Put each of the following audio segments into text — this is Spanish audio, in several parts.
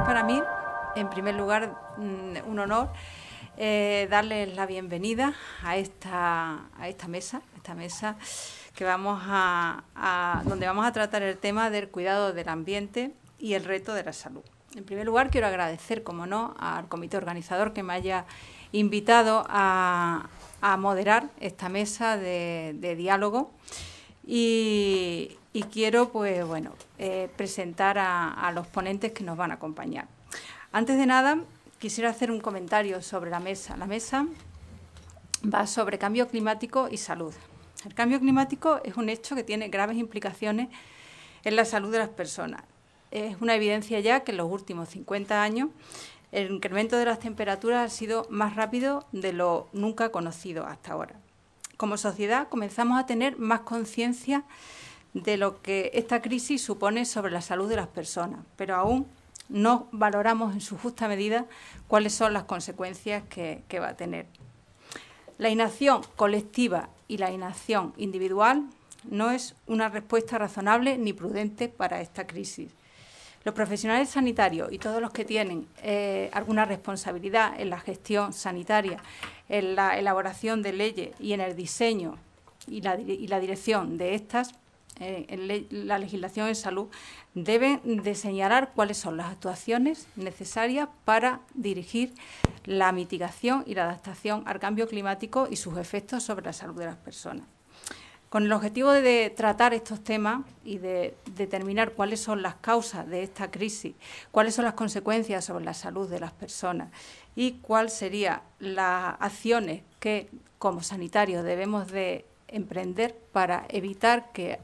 para mí, en primer lugar, un honor darles la bienvenida a esta mesa que donde vamos a tratar el tema del cuidado del ambiente y el reto de la salud. En primer lugar, quiero agradecer, como no, al comité organizador que me haya invitado a moderar esta mesa de diálogo y quiero, pues bueno, presentar a los ponentes que nos van a acompañar. Antes de nada, quisiera hacer un comentario sobre la mesa. La mesa va sobre cambio climático y salud. El cambio climático es un hecho que tiene graves implicaciones en la salud de las personas. Es una evidencia ya que en los últimos 50 años el incremento de las temperaturas ha sido más rápido de lo nunca conocido hasta ahora. Como sociedad comenzamos a tener más conciencia de lo que esta crisis supone sobre la salud de las personas, pero aún no valoramos en su justa medida cuáles son las consecuencias que va a tener. La inacción colectiva y la inacción individual no es una respuesta razonable ni prudente para esta crisis. Los profesionales sanitarios y todos los que tienen alguna responsabilidad en la gestión sanitaria, en la elaboración de leyes y en el diseño y la dirección de estas, la legislación en salud, deben de señalar cuáles son las actuaciones necesarias para dirigir la mitigación y la adaptación al cambio climático y sus efectos sobre la salud de las personas. Con el objetivo de tratar estos temas y de determinar cuáles son las causas de esta crisis, cuáles son las consecuencias sobre la salud de las personas y cuáles serían las acciones que, como sanitarios, debemos de emprender para evitar que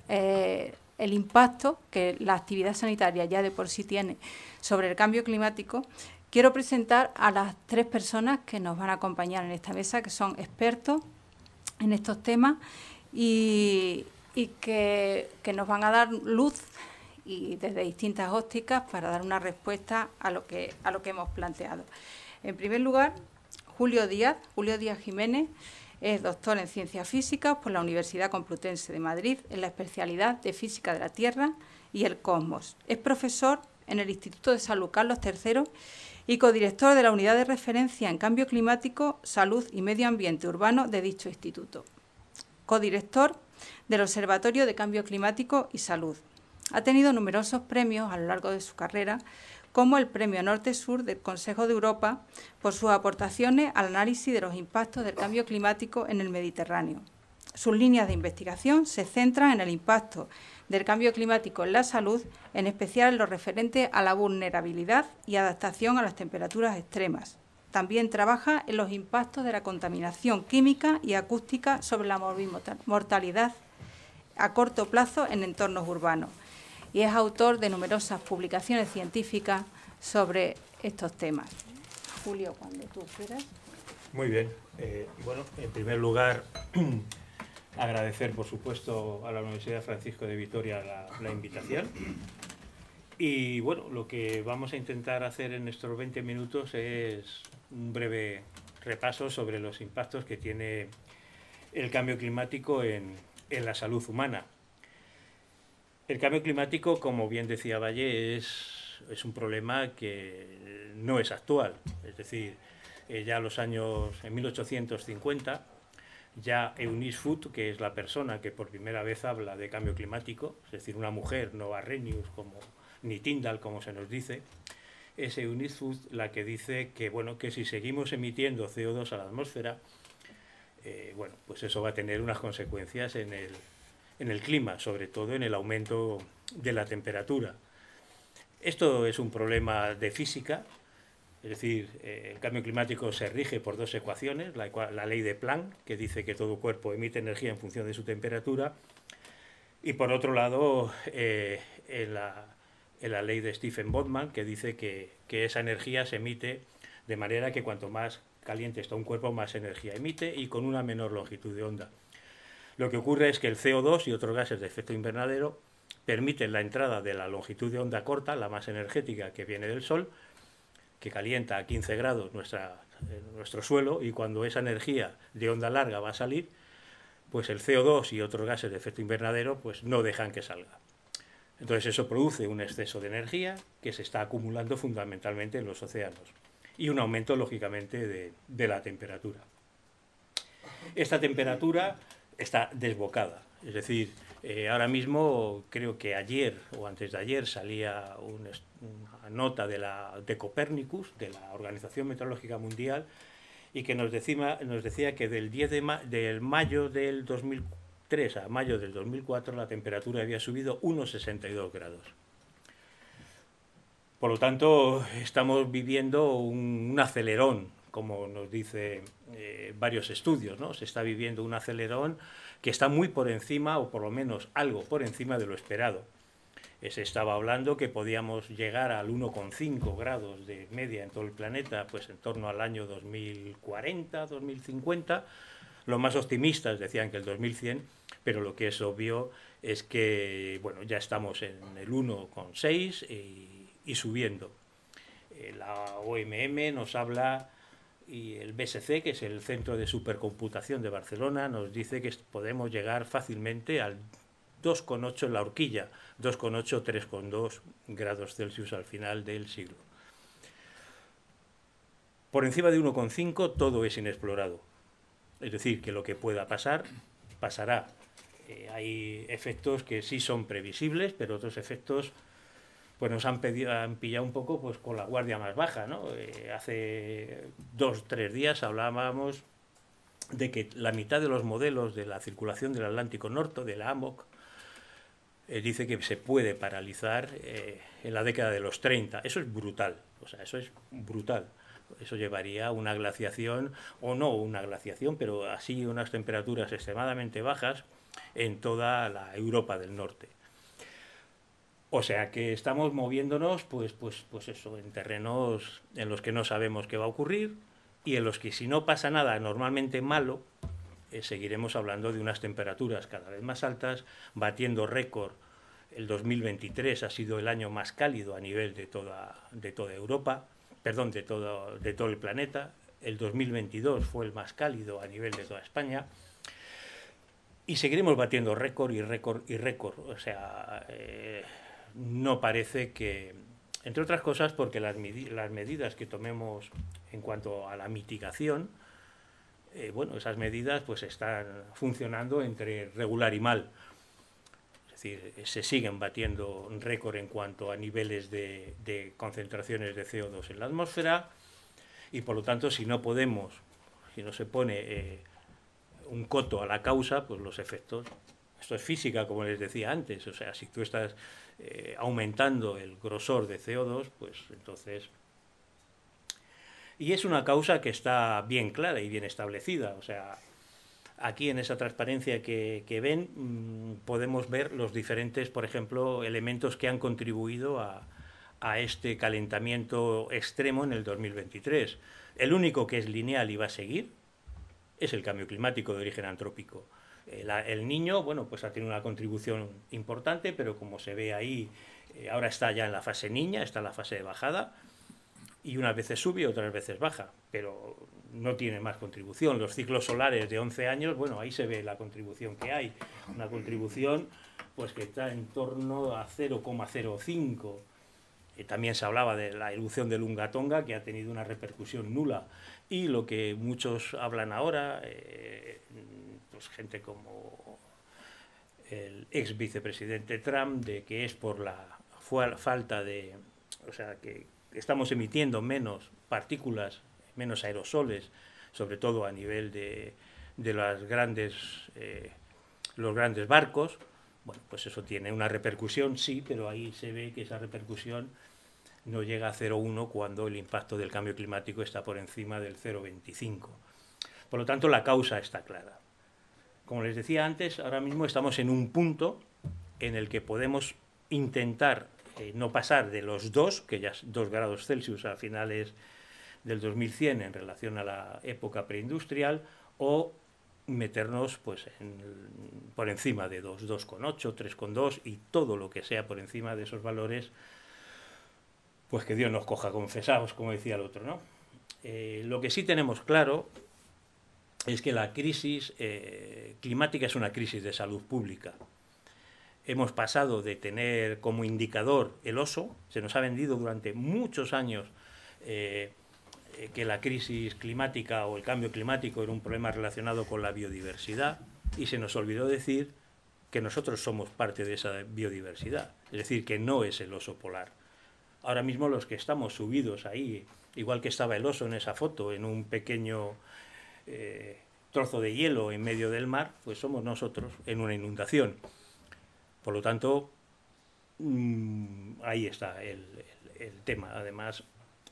el impacto que la actividad sanitaria ya de por sí tiene sobre el cambio climático, quiero presentar a las tres personas que nos van a acompañar en esta mesa, que son expertos en estos temas y que nos van a dar luz y desde distintas ópticas para dar una respuesta a lo que hemos planteado. En primer lugar, Julio Díaz Jiménez es doctor en Ciencias Físicas por la Universidad Complutense de Madrid en la especialidad de Física de la Tierra y el Cosmos. Es profesor en el Instituto de Salud Carlos III y codirector de la Unidad de Referencia en Cambio Climático, Salud y Medio Ambiente Urbano de dicho instituto. Codirector del Observatorio de Cambio Climático y Salud. Ha tenido numerosos premios a lo largo de su carrera, como el Premio Norte-Sur del Consejo de Europa por sus aportaciones al análisis de los impactos del cambio climático en el Mediterráneo. Sus líneas de investigación se centran en el impacto del cambio climático en la salud, en especial en lo referente a la vulnerabilidad y adaptación a las temperaturas extremas. También trabaja en los impactos de la contaminación química y acústica sobre la mortalidad a corto plazo en entornos urbanos y es autor de numerosas publicaciones científicas sobre estos temas. Julio, cuando tú quieras. Muy bien. Bueno, en primer lugar, agradecer, por supuesto, a la Universidad Francisco de Vitoria la invitación. Y bueno, lo que vamos a intentar hacer en estos 20 minutos es un breve repaso sobre los impactos que tiene el cambio climático en la salud humana. El cambio climático, como bien decía Valle, es un problema que no es actual. Es decir, ya en 1850, ya Eunice Foot, que es la persona que por primera vez habla de cambio climático, es decir, una mujer, no Arrhenius ni Tyndall, como se nos dice, es Eunice Foot la que dice que, bueno, que si seguimos emitiendo CO2 a la atmósfera, bueno, pues eso va a tener unas consecuencias en el clima, sobre todo en el aumento de la temperatura. Esto es un problema de física, es decir, el cambio climático se rige por dos ecuaciones, la ley de Planck, que dice que todo cuerpo emite energía en función de su temperatura, y por otro lado, en la ley de Stephen Boltzmann, que dice que esa energía se emite de manera que cuanto más caliente está un cuerpo, más energía emite y con una menor longitud de onda. Lo que ocurre es que el CO2 y otros gases de efecto invernadero permiten la entrada de la longitud de onda corta, la más energética, que viene del Sol, que calienta a 15 grados nuestro suelo, y cuando esa energía de onda larga va a salir, pues el CO2 y otros gases de efecto invernadero pues no dejan que salga. Entonces eso produce un exceso de energía que se está acumulando fundamentalmente en los océanos y un aumento, lógicamente, de la temperatura. Esta temperatura está desbocada, es decir, ahora mismo creo que ayer o antes de ayer salía una nota de Copernicus, de la Organización Meteorológica Mundial, y que nos decía que del mayo del 2003 a mayo del 2004 la temperatura había subido unos 62 grados. Por lo tanto, estamos viviendo un acelerón, como nos dicen varios estudios, ¿no? Se está viviendo un acelerón que está muy por encima, o por lo menos algo por encima de lo esperado. Se estaba hablando que podíamos llegar al 1,5 grados de media en todo el planeta, pues en torno al año 2040, 2050. Los más optimistas decían que el 2100, pero lo que es obvio es que, bueno, ya estamos en el 1,6 y subiendo. La OMM nos habla, y el BSC, que es el Centro de Supercomputación de Barcelona, nos dice que podemos llegar fácilmente al 2,8 en la horquilla, 2,8, 3,2 grados Celsius al final del siglo. Por encima de 1,5 todo es inexplorado. Es decir, que lo que pueda pasar, pasará. Hay efectos que sí son previsibles, pero otros efectos pues nos han pillado un poco pues con la guardia más baja, ¿no? Hace 2 o 3 días hablábamos de que la mitad de los modelos de la circulación del Atlántico Norte, de la AMOC, dice que se puede paralizar en la década de los 30. Eso es brutal, o sea, eso es brutal. Eso llevaría a una glaciación, o no una glaciación, pero así unas temperaturas extremadamente bajas en toda la Europa del Norte. O sea que estamos moviéndonos pues eso, en terrenos en los que no sabemos qué va a ocurrir y en los que, si no pasa nada normalmente malo, seguiremos hablando de unas temperaturas cada vez más altas, batiendo récord. El 2023 ha sido el año más cálido a nivel de toda Europa, perdón, de todo el planeta. El 2022 fue el más cálido a nivel de toda España. Y seguiremos batiendo récord y récord y récord. O sea, no parece que, entre otras cosas, porque las medidas que tomemos en cuanto a la mitigación, bueno, esas medidas pues están funcionando entre regular y mal. Es decir, se siguen batiendo récord en cuanto a niveles de concentraciones de CO2 en la atmósfera, y por lo tanto, si no se pone un coto a la causa, pues los efectos, esto es física, como les decía antes, o sea, si tú estás aumentando el grosor de CO2, pues entonces... Y es una causa que está bien clara y bien establecida. O sea, aquí en esa transparencia que ven podemos ver los diferentes, por ejemplo, elementos que han contribuido a este calentamiento extremo en el 2023. El único que es lineal y va a seguir es el cambio climático de origen antrópico. El Niño, bueno, pues ha tenido una contribución importante, pero como se ve ahí, ahora está ya en la fase niña, está en la fase de bajada, y unas veces sube y otras veces baja, pero no tiene más contribución. Los ciclos solares de 11 años, bueno, ahí se ve la contribución que hay, una contribución pues que está en torno a 0,05. También se hablaba de la erupción del Lunga Tonga, que ha tenido una repercusión nula, y lo que muchos hablan ahora, pues gente como el ex vicepresidente Trump, de que es por la falta de... O sea, que estamos emitiendo menos partículas, menos aerosoles, sobre todo a nivel de los grandes barcos. Bueno, pues eso tiene una repercusión, sí, pero ahí se ve que esa repercusión no llega a 0,1 cuando el impacto del cambio climático está por encima del 0,25. Por lo tanto, la causa está clara. Como les decía antes, ahora mismo estamos en un punto en el que podemos intentar no pasar de los 2, que ya es 2 grados Celsius a finales del 2100 en relación a la época preindustrial, o meternos pues por encima de 2, 2,8, 3,2, y todo lo que sea por encima de esos valores, pues que Dios nos coja confesados, como decía el otro, ¿no? Lo que sí tenemos claro es que la crisis climática es una crisis de salud pública. hemos pasado de tener como indicador el oso, se nos ha vendido durante muchos años que la crisis climática o el cambio climático era un problema relacionado con la biodiversidad, y se nos olvidó decir que nosotros somos parte de esa biodiversidad, es decir, que no es el oso polar. Ahora mismo los que estamos subidos ahí, igual que estaba el oso en esa foto, en un pequeño trozo de hielo en medio del mar, pues somos nosotros en una inundación. Por lo tanto, ahí está el tema. Además,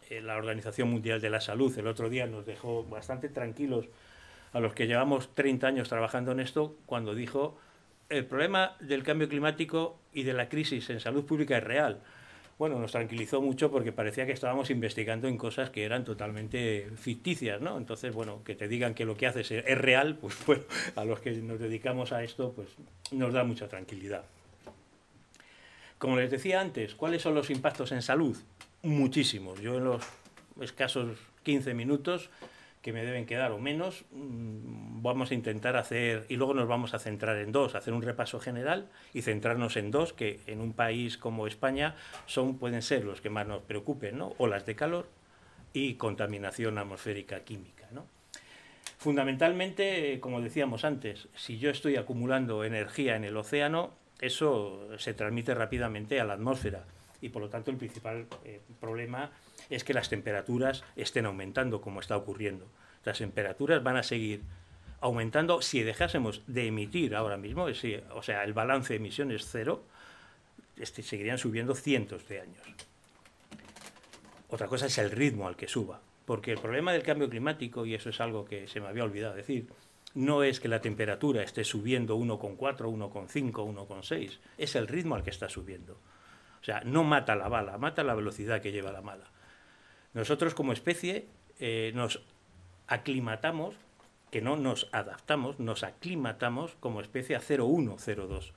la Organización Mundial de la Salud el otro día nos dejó bastante tranquilos a los que llevamos 30 años trabajando en esto, cuando dijo: el problema del cambio climático y de la crisis en salud pública es real. Bueno, nos tranquilizó mucho porque parecía que estábamos investigando en cosas que eran totalmente ficticias, ¿no? Entonces, bueno, que te digan que lo que haces es real, pues bueno, a los que nos dedicamos a esto, pues nos da mucha tranquilidad. Como les decía antes, ¿cuáles son los impactos en salud? Muchísimos. Yo en los escasos 15 minutos que me deben quedar o menos, vamos a intentar hacer, y luego nos vamos a centrar en dos, hacer un repaso general y centrarnos en dos que en un país como España pueden ser los que más nos preocupen, ¿no? Olas de calor y contaminación atmosférica química, ¿no? Fundamentalmente, como decíamos antes, si yo estoy acumulando energía en el océano, eso se transmite rápidamente a la atmósfera, y por lo tanto el principal problema es que las temperaturas estén aumentando, como está ocurriendo. Las temperaturas van a seguir aumentando si dejásemos de emitir ahora mismo, o sea, el balance de emisiones cero, seguirían subiendo cientos de años. Otra cosa es el ritmo al que suba, porque el problema del cambio climático, y eso es algo que se me había olvidado decir, no es que la temperatura esté subiendo 1,4, 1,5, 1,6, es el ritmo al que está subiendo. O sea, no mata la bala, mata la velocidad que lleva la bala. Nosotros como especie nos aclimatamos, que no nos adaptamos, nos aclimatamos como especie a 0,1, 0,2.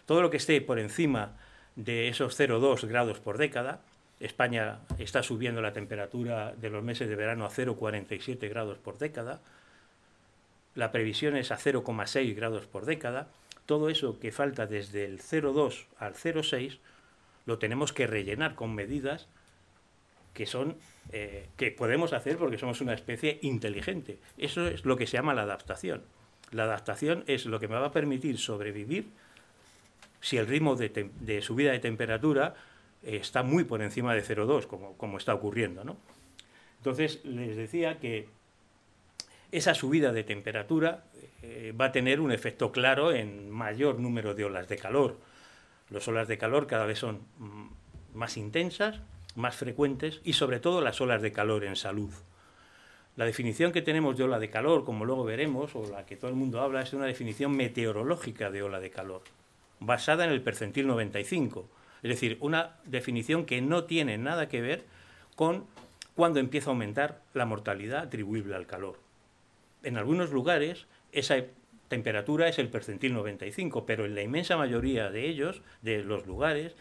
Todo lo que esté por encima de esos 0,2 grados por década, España está subiendo la temperatura de los meses de verano a 0,47 grados por década, la previsión es a 0,6 grados por década, todo eso que falta desde el 0,2 al 0,6 lo tenemos que rellenar con medidas que que podemos hacer porque somos una especie inteligente. Eso es lo que se llama la adaptación. La adaptación es lo que me va a permitir sobrevivir si el ritmo de subida de temperatura está muy por encima de 0,2, como está ocurriendo, ¿no? Entonces, les decía que esa subida de temperatura va a tener un efecto claro en mayor número de olas de calor. Las olas de calor cada vez son más intensas, más frecuentes, y sobre todo las olas de calor en salud. La definición que tenemos de ola de calor, como luego veremos, o la que todo el mundo habla, es una definición meteorológica de ola de calor, basada en el percentil 95. Es decir, una definición que no tiene nada que ver con cuando empieza a aumentar la mortalidad atribuible al calor. En algunos lugares esa temperatura es el percentil 95, pero en la inmensa mayoría de ellos, de los lugares,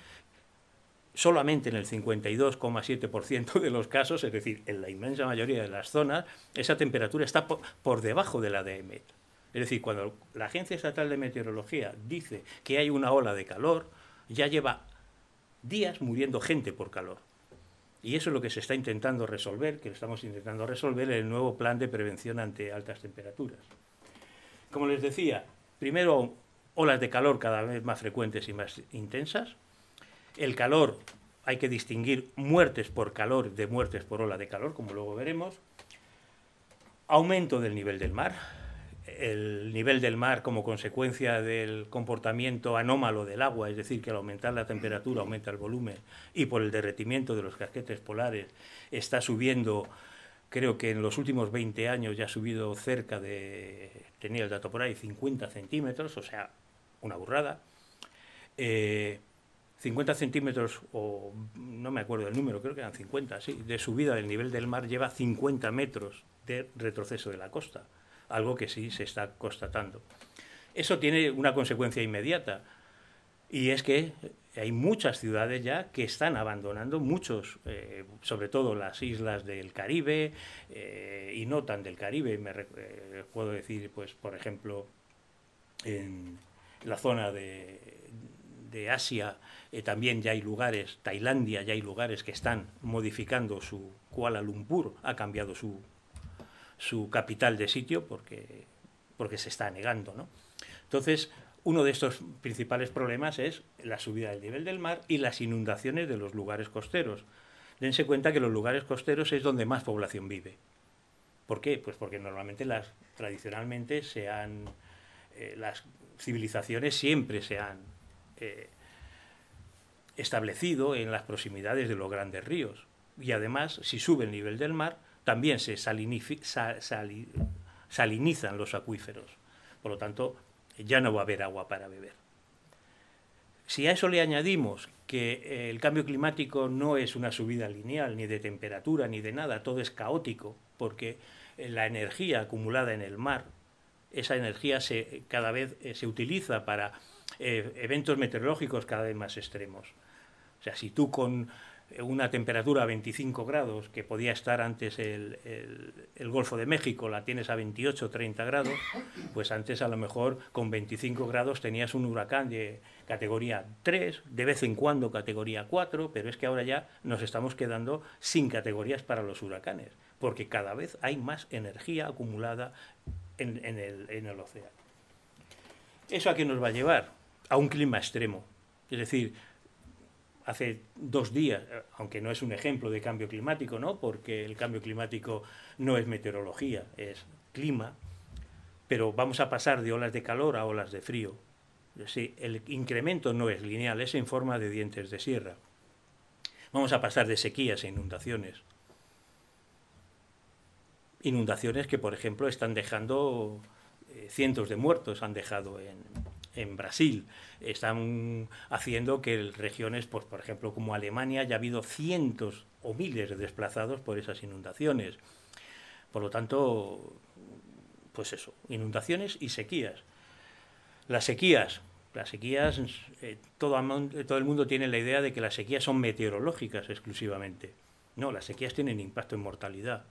solamente en el 52,7% de los casos, es decir, en la inmensa mayoría de las zonas, esa temperatura está por debajo de la de EMET. Es decir, cuando la Agencia Estatal de Meteorología dice que hay una ola de calor, ya lleva días muriendo gente por calor. Y eso es lo que se está intentando resolver, que estamos intentando resolver en el nuevo plan de prevención ante altas temperaturas. Como les decía, primero, olas de calor cada vez más frecuentes y más intensas. El calor, hay que distinguir muertes por calor de muertes por ola de calor, como luego veremos. Aumento del nivel del mar. El nivel del mar como consecuencia del comportamiento anómalo del agua, es decir, que al aumentar la temperatura aumenta el volumen, y por el derretimiento de los casquetes polares está subiendo. Creo que en los últimos 20 años ya ha subido cerca de, tenía el dato por ahí, 50 centímetros, o sea, una burrada. 50 centímetros, o no me acuerdo del número, creo que eran 50, sí, de subida del nivel del mar lleva 50 metros de retroceso de la costa, algo que sí se está constatando. Eso tiene una consecuencia inmediata, y es que hay muchas ciudades ya que están abandonando, sobre todo las islas del Caribe, y no tan del Caribe, puedo decir, pues por ejemplo, en la zona de Asia también ya hay lugares, Tailandia ya hay lugares que están modificando su Kuala Lumpur, ha cambiado su capital de sitio porque se está negando, ¿no? Entonces, uno de estos principales problemas es la subida del nivel del mar y las inundaciones de los lugares costeros. Dense cuenta que los lugares costeros es donde más población vive. ¿Por qué? Pues porque normalmente tradicionalmente las civilizaciones siempre se han establecido en las proximidades de los grandes ríos. Y además, si sube el nivel del mar, también se salinizan los acuíferos. Por lo tanto, ya no va a haber agua para beber. Si a eso le añadimos que el cambio climático no es una subida lineal, ni de temperatura, ni de nada, todo es caótico, porque la energía acumulada en el mar, esa energía cada vez se utiliza para eventos meteorológicos cada vez más extremos. O sea, si tú con una temperatura a 25 grados, que podía estar antes el Golfo de México, la tienes a 28 o 30 grados, pues antes a lo mejor con 25 grados tenías un huracán de categoría 3, de vez en cuando categoría 4, pero es que ahora ya nos estamos quedando sin categorías para los huracanes, porque cada vez hay más energía acumulada en el océano. ¿Eso a qué nos va a llevar? A un clima extremo. Es decir, hace 2 días, aunque no es un ejemplo de cambio climático, ¿no? Porque el cambio climático no es meteorología, es clima, pero vamos a pasar de olas de calor a olas de frío. Sí, el incremento no es lineal, es en forma de dientes de sierra. Vamos a pasar de sequías a inundaciones. Inundaciones que, por ejemplo, están dejando cientos de muertos, han dejado en Brasil. Están haciendo que regiones, pues, por ejemplo, como Alemania, haya habido cientos o miles de desplazados por esas inundaciones. Por lo tanto, pues eso, inundaciones y sequías. Las sequías, todo el mundo tiene la idea de que las sequías son meteorológicas exclusivamente. No, las sequías tienen impacto en mortalidad.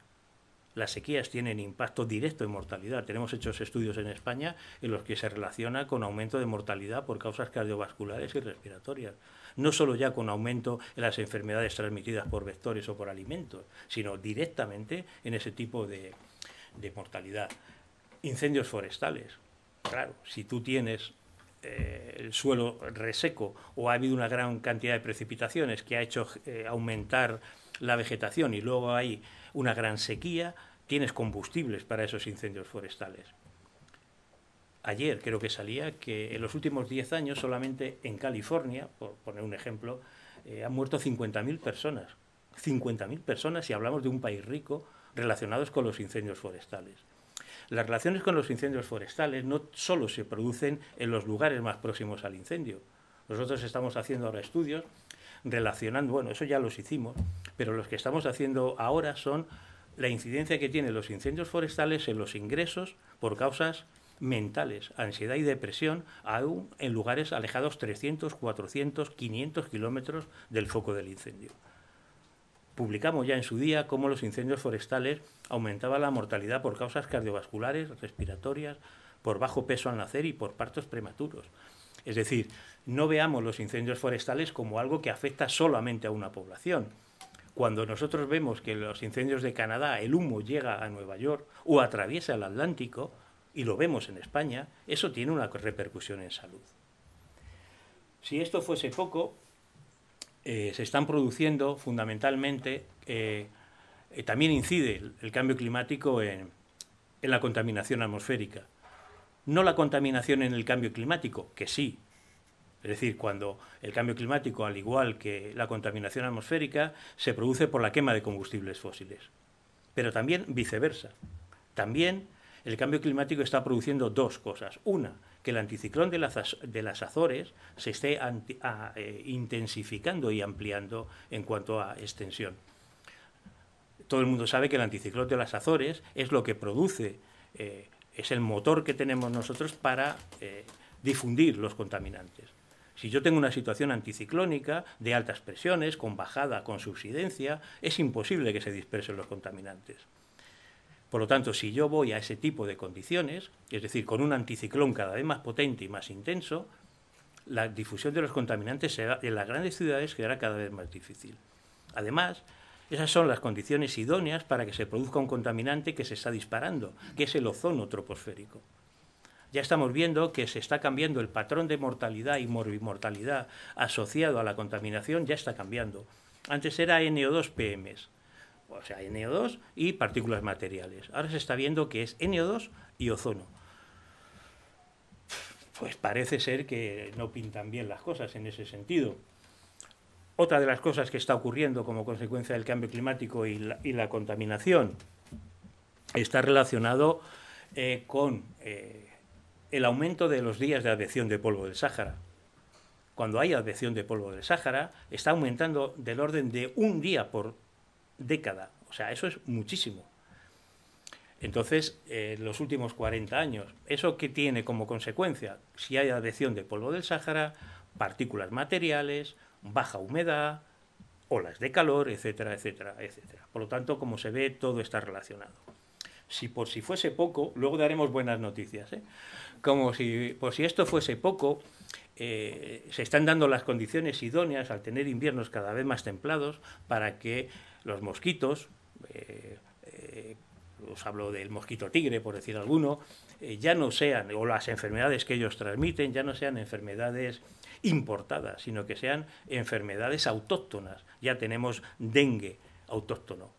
Las sequías tienen impacto directo en mortalidad. Tenemos hechos estudios en España en los que se relaciona con aumento de mortalidad por causas cardiovasculares y respiratorias. No solo ya con aumento en las enfermedades transmitidas por vectores o por alimentos, sino directamente en ese tipo de mortalidad. Incendios forestales. Claro, si tú tienes el suelo reseco o ha habido una gran cantidad de precipitaciones que ha hecho aumentar la vegetación y luego hay una gran sequía, tienes combustibles para esos incendios forestales. Ayer creo que salía que en los últimos 10 años solamente en California, por poner un ejemplo, han muerto 50.000 personas. 50.000 personas si hablamos de un país rico relacionados con los incendios forestales. Las relaciones con los incendios forestales no solo se producen en los lugares más próximos al incendio. Nosotros estamos haciendo ahora estudios relacionando, bueno, eso ya los hicimos, pero los que estamos haciendo ahora son la incidencia que tienen los incendios forestales en los ingresos por causas mentales, ansiedad y depresión, aún en lugares alejados 300, 400, 500 kilómetros del foco del incendio. Publicamos ya en su día cómo los incendios forestales aumentaban la mortalidad por causas cardiovasculares, respiratorias, por bajo peso al nacer y por partos prematuros. Es decir, no veamos los incendios forestales como algo que afecta solamente a una población. Cuando nosotros vemos que los incendios de Canadá, el humo llega a Nueva York o atraviesa el Atlántico, y lo vemos en España, eso tiene una repercusión en salud. Si esto fuese poco, se están produciendo fundamentalmente, también incide el cambio climático en la contaminación atmosférica. No la contaminación en el cambio climático, que sí. Es decir, cuando el cambio climático, al igual que la contaminación atmosférica, se produce por la quema de combustibles fósiles. Pero también viceversa. También el cambio climático está produciendo 2 cosas. Una, que el anticiclón de las Azores se esté intensificando y ampliando en cuanto a extensión. Todo el mundo sabe que el anticiclón de las Azores es lo que produce, es el motor que tenemos nosotros para difundir los contaminantes. Si yo tengo una situación anticiclónica de altas presiones, con bajada, con subsidencia, es imposible que se dispersen los contaminantes. Por lo tanto, si yo voy a ese tipo de condiciones, es decir, con un anticiclón cada vez más potente y más intenso, la difusión de los contaminantes en las grandes ciudades quedará cada vez más difícil. Además, esas son las condiciones idóneas para que se produzca un contaminante que se está disparando, que es el ozono troposférico. Ya estamos viendo que se está cambiando el patrón de mortalidad y morbimortalidad asociado a la contaminación, ya está cambiando. Antes era NO2 PMs, o sea, NO2 y partículas materiales. Ahora se está viendo que es NO2 y ozono. Pues parece ser que no pintan bien las cosas en ese sentido. Otra de las cosas que está ocurriendo como consecuencia del cambio climático y la contaminación está relacionado con el aumento de los días de advección de polvo del Sáhara. Cuando hay advección de polvo del Sáhara, está aumentando del orden de un día por década. O sea, eso es muchísimo. Entonces, los últimos 40 años, ¿eso qué tiene como consecuencia? Si hay advección de polvo del Sáhara, partículas materiales, baja humedad, olas de calor, etcétera, etcétera, etcétera. Por lo tanto, como se ve, todo está relacionado. Si por si fuese poco, luego daremos buenas noticias, como si por si esto fuese poco, se están dando las condiciones idóneas al tener inviernos cada vez más templados para que los mosquitos, os hablo del mosquito tigre, por decir alguno, ya no sean, o las enfermedades que ellos transmiten, ya no sean enfermedades importadas, sino que sean enfermedades autóctonas. Ya tenemos dengue autóctono,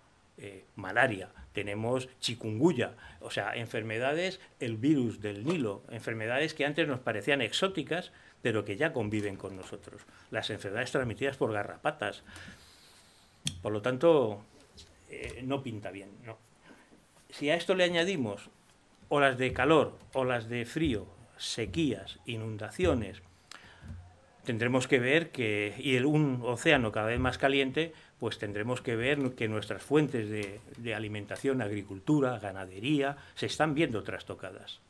malaria, tenemos chikungunya, o sea, enfermedades, el virus del Nilo, enfermedades que antes nos parecían exóticas, pero que ya conviven con nosotros. Las enfermedades transmitidas por garrapatas. Por lo tanto, no pinta bien, ¿no? Si a esto le añadimos olas de calor, olas de frío, sequías, inundaciones, tendremos que ver que, y un océano cada vez más caliente, pues tendremos que ver que nuestras fuentes de alimentación, agricultura, ganadería, se están viendo trastocadas.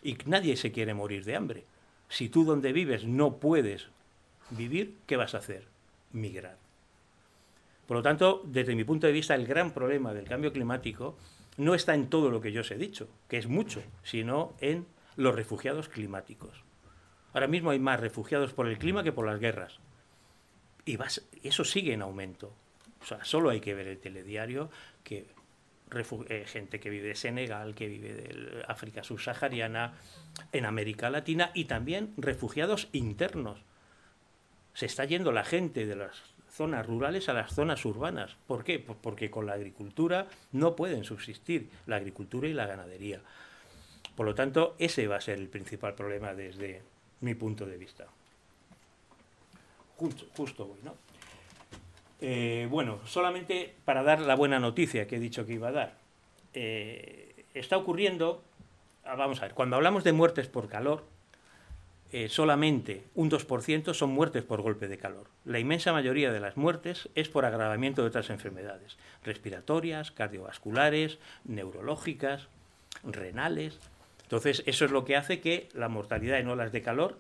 Y nadie se quiere morir de hambre. Si tú donde vives no puedes vivir, ¿qué vas a hacer? Migrar. Por lo tanto, desde mi punto de vista, el gran problema del cambio climático no está en todo lo que yo os he dicho, que es mucho, sino en los refugiados climáticos. Ahora mismo hay más refugiados por el clima que por las guerras. Y eso sigue en aumento. O sea, solo hay que ver el telediario, que gente que vive de Senegal, que vive de África subsahariana, en América Latina, y también refugiados internos. Se está yendo la gente de las zonas rurales a las zonas urbanas. ¿Por qué? Pues porque con la agricultura no pueden subsistir, la agricultura y la ganadería. Por lo tanto, ese va a ser el principal problema desde mi punto de vista. Justo voy, ¿no? Bueno, solamente para dar la buena noticia que he dicho que iba a dar. Está ocurriendo, vamos a ver, cuando hablamos de muertes por calor, solamente un 2% son muertes por golpe de calor. La inmensa mayoría de las muertes es por agravamiento de otras enfermedades, respiratorias, cardiovasculares, neurológicas, renales. Entonces, eso es lo que hace que la mortalidad en olas de calor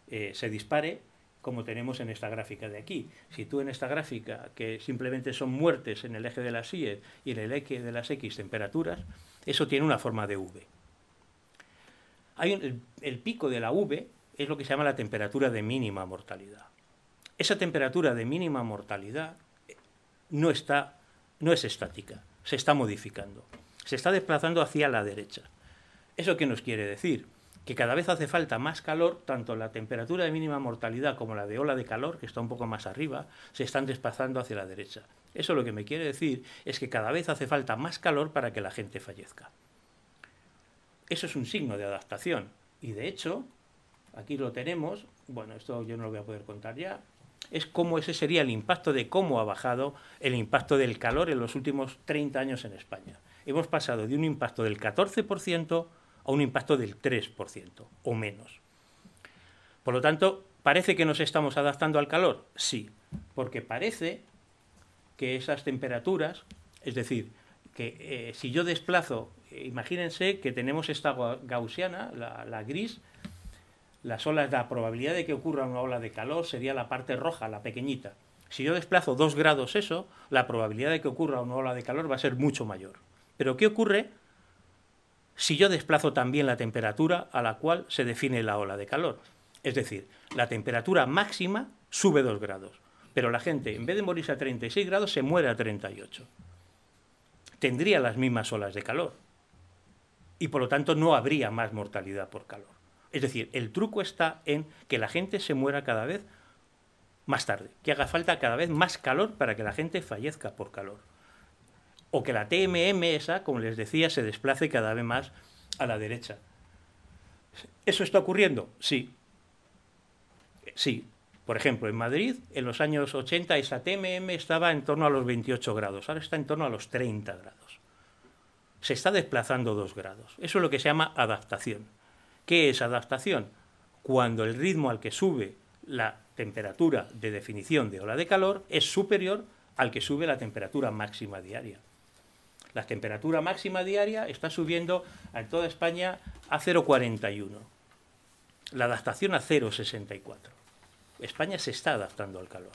se dispare, como tenemos en esta gráfica de aquí. Si tú en esta gráfica, que simplemente son muertes en el eje de las Y y en el eje de las X temperaturas, eso tiene una forma de V. El pico de la V es lo que se llama la temperatura de mínima mortalidad. Esa temperatura de mínima mortalidad no es estática, se está modificando, se está desplazando hacia la derecha. ¿Eso qué nos quiere decir? Que cada vez hace falta más calor, tanto la temperatura de mínima mortalidad como la de ola de calor, que está un poco más arriba, se están desplazando hacia la derecha. Eso lo que me quiere decir es que cada vez hace falta más calor para que la gente fallezca. Eso es un signo de adaptación. Y de hecho, aquí lo tenemos, bueno, esto yo no lo voy a poder contar ya, es cómo ese sería el impacto de cómo ha bajado el impacto del calor en los últimos 30 años en España. Hemos pasado de un impacto del 14% a un impacto del 3% o menos. Por lo tanto, ¿parece que nos estamos adaptando al calor? Sí, porque parece que esas temperaturas, es decir, que si yo desplazo, imagínense que tenemos esta gaussiana, la gris, las olas, la probabilidad de que ocurra una ola de calor sería la parte roja, la pequeñita. Si yo desplazo 2 grados eso, la probabilidad de que ocurra una ola de calor va a ser mucho mayor. Pero ¿qué ocurre si yo desplazo también la temperatura a la cual se define la ola de calor? Es decir, la temperatura máxima sube 2 grados, pero la gente, en vez de morirse a 36 grados, se muere a 38. Tendría las mismas olas de calor y, por lo tanto, no habría más mortalidad por calor. Es decir, el truco está en que la gente se muera cada vez más tarde, que haga falta cada vez más calor para que la gente fallezca por calor. O que la TMM esa, como les decía, se desplace cada vez más a la derecha. ¿Eso está ocurriendo? Sí. Sí. Por ejemplo, en Madrid, en los años 80, esa TMM estaba en torno a los 28 grados. Ahora está en torno a los 30 grados. Se está desplazando 2 grados. Eso es lo que se llama adaptación. ¿Qué es adaptación? Cuando el ritmo al que sube la temperatura de definición de ola de calor es superior al que sube la temperatura máxima diaria. La temperatura máxima diaria está subiendo en toda España a 0,41. La adaptación a 0,64. España se está adaptando al calor.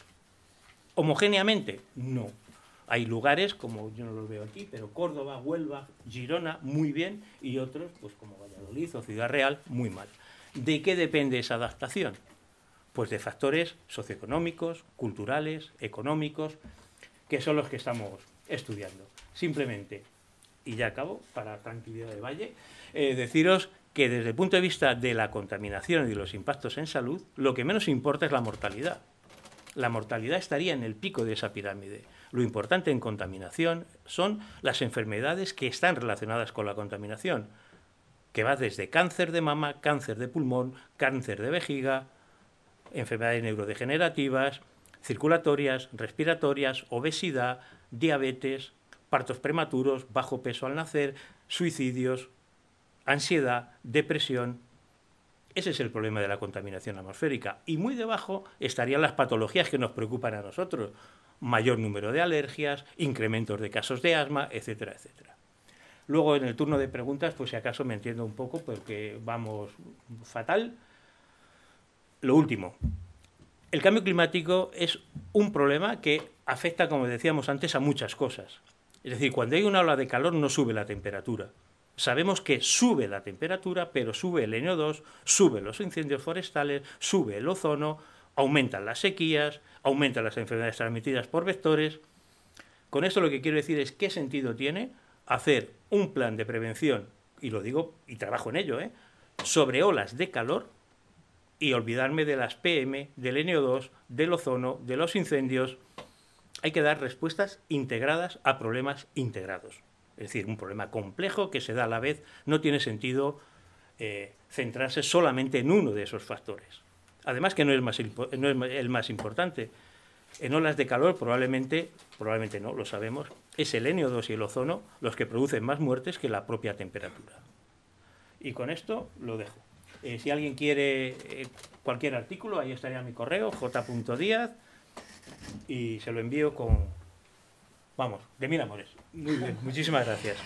¿Homogéneamente? No. Hay lugares, como yo no los veo aquí, pero Córdoba, Huelva, Girona, muy bien, y otros, pues como Valladolid o Ciudad Real, muy mal. ¿De qué depende esa adaptación? Pues de factores socioeconómicos, culturales, económicos, que son los que estamos estudiando. Simplemente, y ya acabo, para tranquilidad de Valle, deciros que desde el punto de vista de la contaminación y de los impactos en salud, lo que menos importa es la mortalidad. La mortalidad estaría en el pico de esa pirámide. Lo importante en contaminación son las enfermedades que están relacionadas con la contaminación, que va desde cáncer de mama, cáncer de pulmón, cáncer de vejiga, enfermedades neurodegenerativas, circulatorias, respiratorias, obesidad, diabetes, partos prematuros, bajo peso al nacer, suicidios, ansiedad, depresión. Ese es el problema de la contaminación atmosférica. Y muy debajo estarían las patologías que nos preocupan a nosotros. Mayor número de alergias, incrementos de casos de asma, etcétera, etcétera. Luego, en el turno de preguntas, pues si acaso me entiendo un poco, porque vamos fatal. Lo último, el cambio climático es un problema que afecta, como decíamos antes, a muchas cosas. Es decir, cuando hay una ola de calor no sube la temperatura. Sabemos que sube la temperatura, pero sube el NO2, suben los incendios forestales, sube el ozono, aumentan las sequías, aumentan las enfermedades transmitidas por vectores. Con esto lo que quiero decir es qué sentido tiene hacer un plan de prevención, y lo digo y trabajo en ello, sobre olas de calor y olvidarme de las PM, del NO2, del ozono, de los incendios. Hay que dar respuestas integradas a problemas integrados. Es decir, un problema complejo que se da a la vez. No tiene sentido centrarse solamente en uno de esos factores. Además que no es el más importante. En olas de calor probablemente no, lo sabemos, es el NO2 y el ozono los que producen más muertes que la propia temperatura. Y con esto lo dejo. Si alguien quiere cualquier artículo, ahí estaría mi correo, j.diaz, y se lo envío con... Vamos, de mil amores. Muy bien, muchísimas gracias.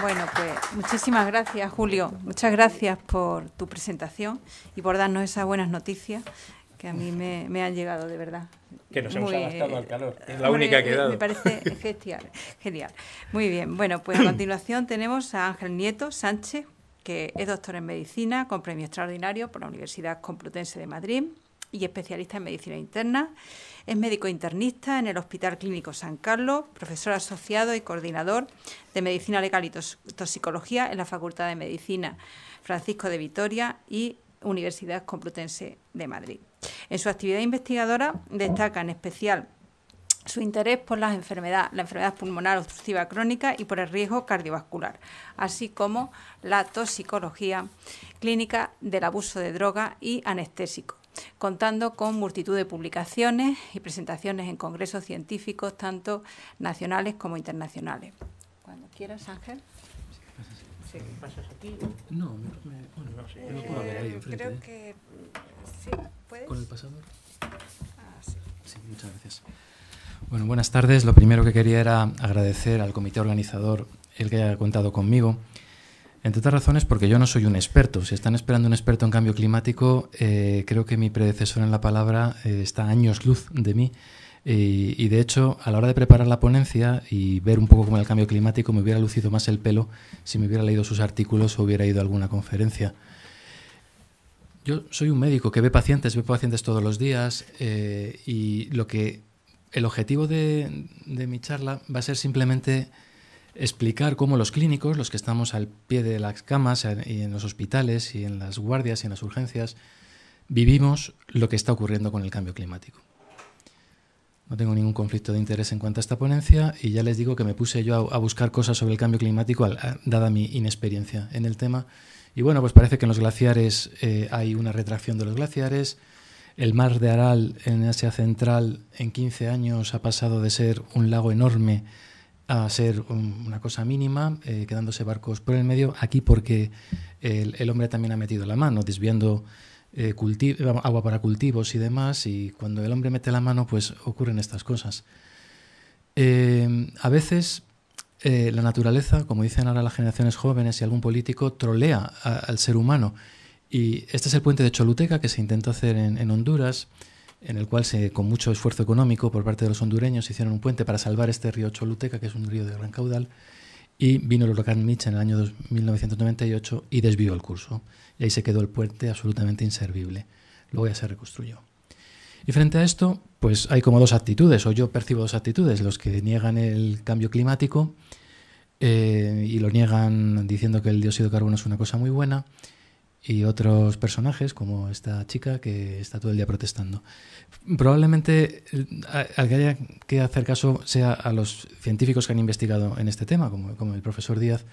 Bueno, pues muchísimas gracias, Julio. Muchas gracias por tu presentación y por darnos esas buenas noticias que a mí me han llegado, de verdad. Que nos hemos adaptado al calor. Es la única que he dado. Me parece genial. Muy bien. Bueno, pues a continuación tenemos a Ángel Nieto Sánchez, que es doctor en medicina con premio extraordinario por la Universidad Complutense de Madrid y especialista en medicina interna. Es médico internista en el Hospital Clínico San Carlos, profesor asociado y coordinador de Medicina Legal y Toxicología en la Facultad de Medicina Francisco de Vitoria y Universidad Complutense de Madrid. En su actividad investigadora destaca en especial su interés por la enfermedad pulmonar obstructiva crónica y por el riesgo cardiovascular, así como la toxicología clínica del abuso de droga y anestésico, contando con multitud de publicaciones y presentaciones en congresos científicos, tanto nacionales como internacionales. Cuando quieras, Ángel. ¿Qué pasas aquí? No, no sé. No puedo ver ahí enfrente. Creo que sí, ¿puedes? ¿Con el pasador? Sí. Sí, muchas gracias. Bueno, buenas tardes. Lo primero que quería era agradecer al comité organizador el que haya contado conmigo. Entre otras razones porque yo no soy un experto. Si están esperando un experto en cambio climático, creo que mi predecesor en la palabra está a años luz de mí. Y de hecho, a la hora de preparar la ponencia y ver un poco cómo era el cambio climático, me hubiera lucido más el pelo si me hubiera leído sus artículos o hubiera ido a alguna conferencia. Yo soy un médico que ve pacientes todos los días, y el objetivo de mi charla va a ser simplemente explicar cómo los clínicos, los que estamos al pie de las camas y en los hospitales y en las guardias y en las urgencias, vivimos lo que está ocurriendo con el cambio climático. No tengo ningún conflicto de interés en cuanto a esta ponencia y ya les digo que me puse yo a buscar cosas sobre el cambio climático dada mi inexperiencia en el tema. Y bueno, pues parece que en los glaciares hay una retracción de los glaciares. El mar de Aral en Asia Central en 15 años ha pasado de ser un lago enorme a ser una cosa mínima, quedándose barcos por el medio. Aquí porque el hombre también ha metido la mano, desviando agua para cultivos y demás, y cuando el hombre mete la mano pues ocurren estas cosas. A veces la naturaleza, como dicen ahora las generaciones jóvenes y algún político, trolea al ser humano, y este es el puente de Choluteca que se intentó hacer en Honduras, en el cual con mucho esfuerzo económico por parte de los hondureños se hicieron un puente para salvar este río Choluteca, que es un río de gran caudal, y vino el huracán Mitch en el año 1998 y desvió el curso. Y ahí se quedó el puente absolutamente inservible. Luego ya se reconstruyó. Y frente a esto, pues hay como dos actitudes, o yo percibo dos actitudes: los que niegan el cambio climático y lo niegan diciendo que el dióxido de carbono es una cosa muy buena, y otros personajes, como esta chica que está todo el día protestando. Probablemente al que haya que hacer caso sea a los científicos que han investigado en este tema, como el profesor Díaz,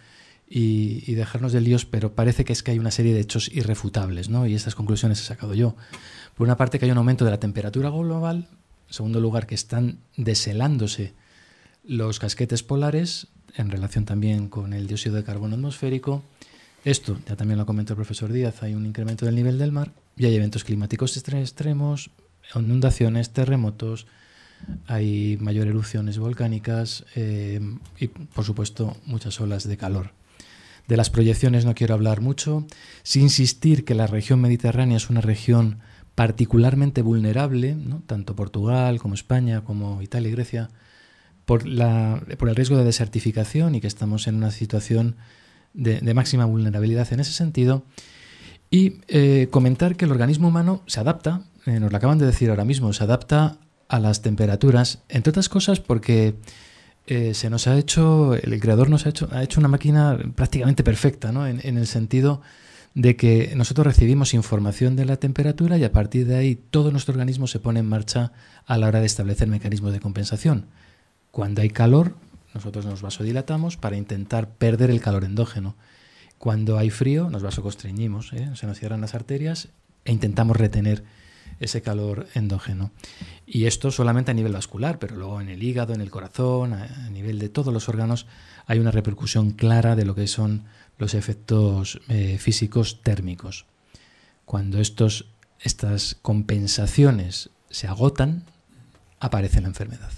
y dejarnos de líos, pero parece que hay una serie de hechos irrefutables, ¿no? Y estas conclusiones he sacado yo. Por una parte, que hay un aumento de la temperatura global. En segundo lugar, que están deshelándose los casquetes polares en relación también con el dióxido de carbono atmosférico. Esto, ya también lo comentó el profesor Díaz, hay un incremento del nivel del mar y hay eventos climáticos extremos, inundaciones, terremotos, hay mayor erupciones volcánicas y, por supuesto, muchas olas de calor. De las proyecciones no quiero hablar mucho, sin insistir que la región mediterránea es una región particularmente vulnerable, ¿no? Tanto Portugal como España, como Italia y Grecia, por el riesgo de desertificación, y que estamos en una situación de máxima vulnerabilidad en ese sentido. Y comentar que el organismo humano se adapta, nos lo acaban de decir ahora mismo, se adapta a las temperaturas, entre otras cosas porque el creador nos ha hecho una máquina prácticamente perfecta, ¿no? En el sentido de que nosotros recibimos información de la temperatura y a partir de ahí todo nuestro organismo se pone en marcha a la hora de establecer mecanismos de compensación. Cuando hay calor, nosotros nos vasodilatamos para intentar perder el calor endógeno. Cuando hay frío, nos vasoconstreñimos, se nos cierran las arterias e intentamos retener ese calor endógeno. Y esto solamente a nivel vascular, pero luego en el hígado, en el corazón, a nivel de todos los órganos, hay una repercusión clara de lo que son los efectos físicos térmicos. Cuando estas compensaciones se agotan, aparece la enfermedad.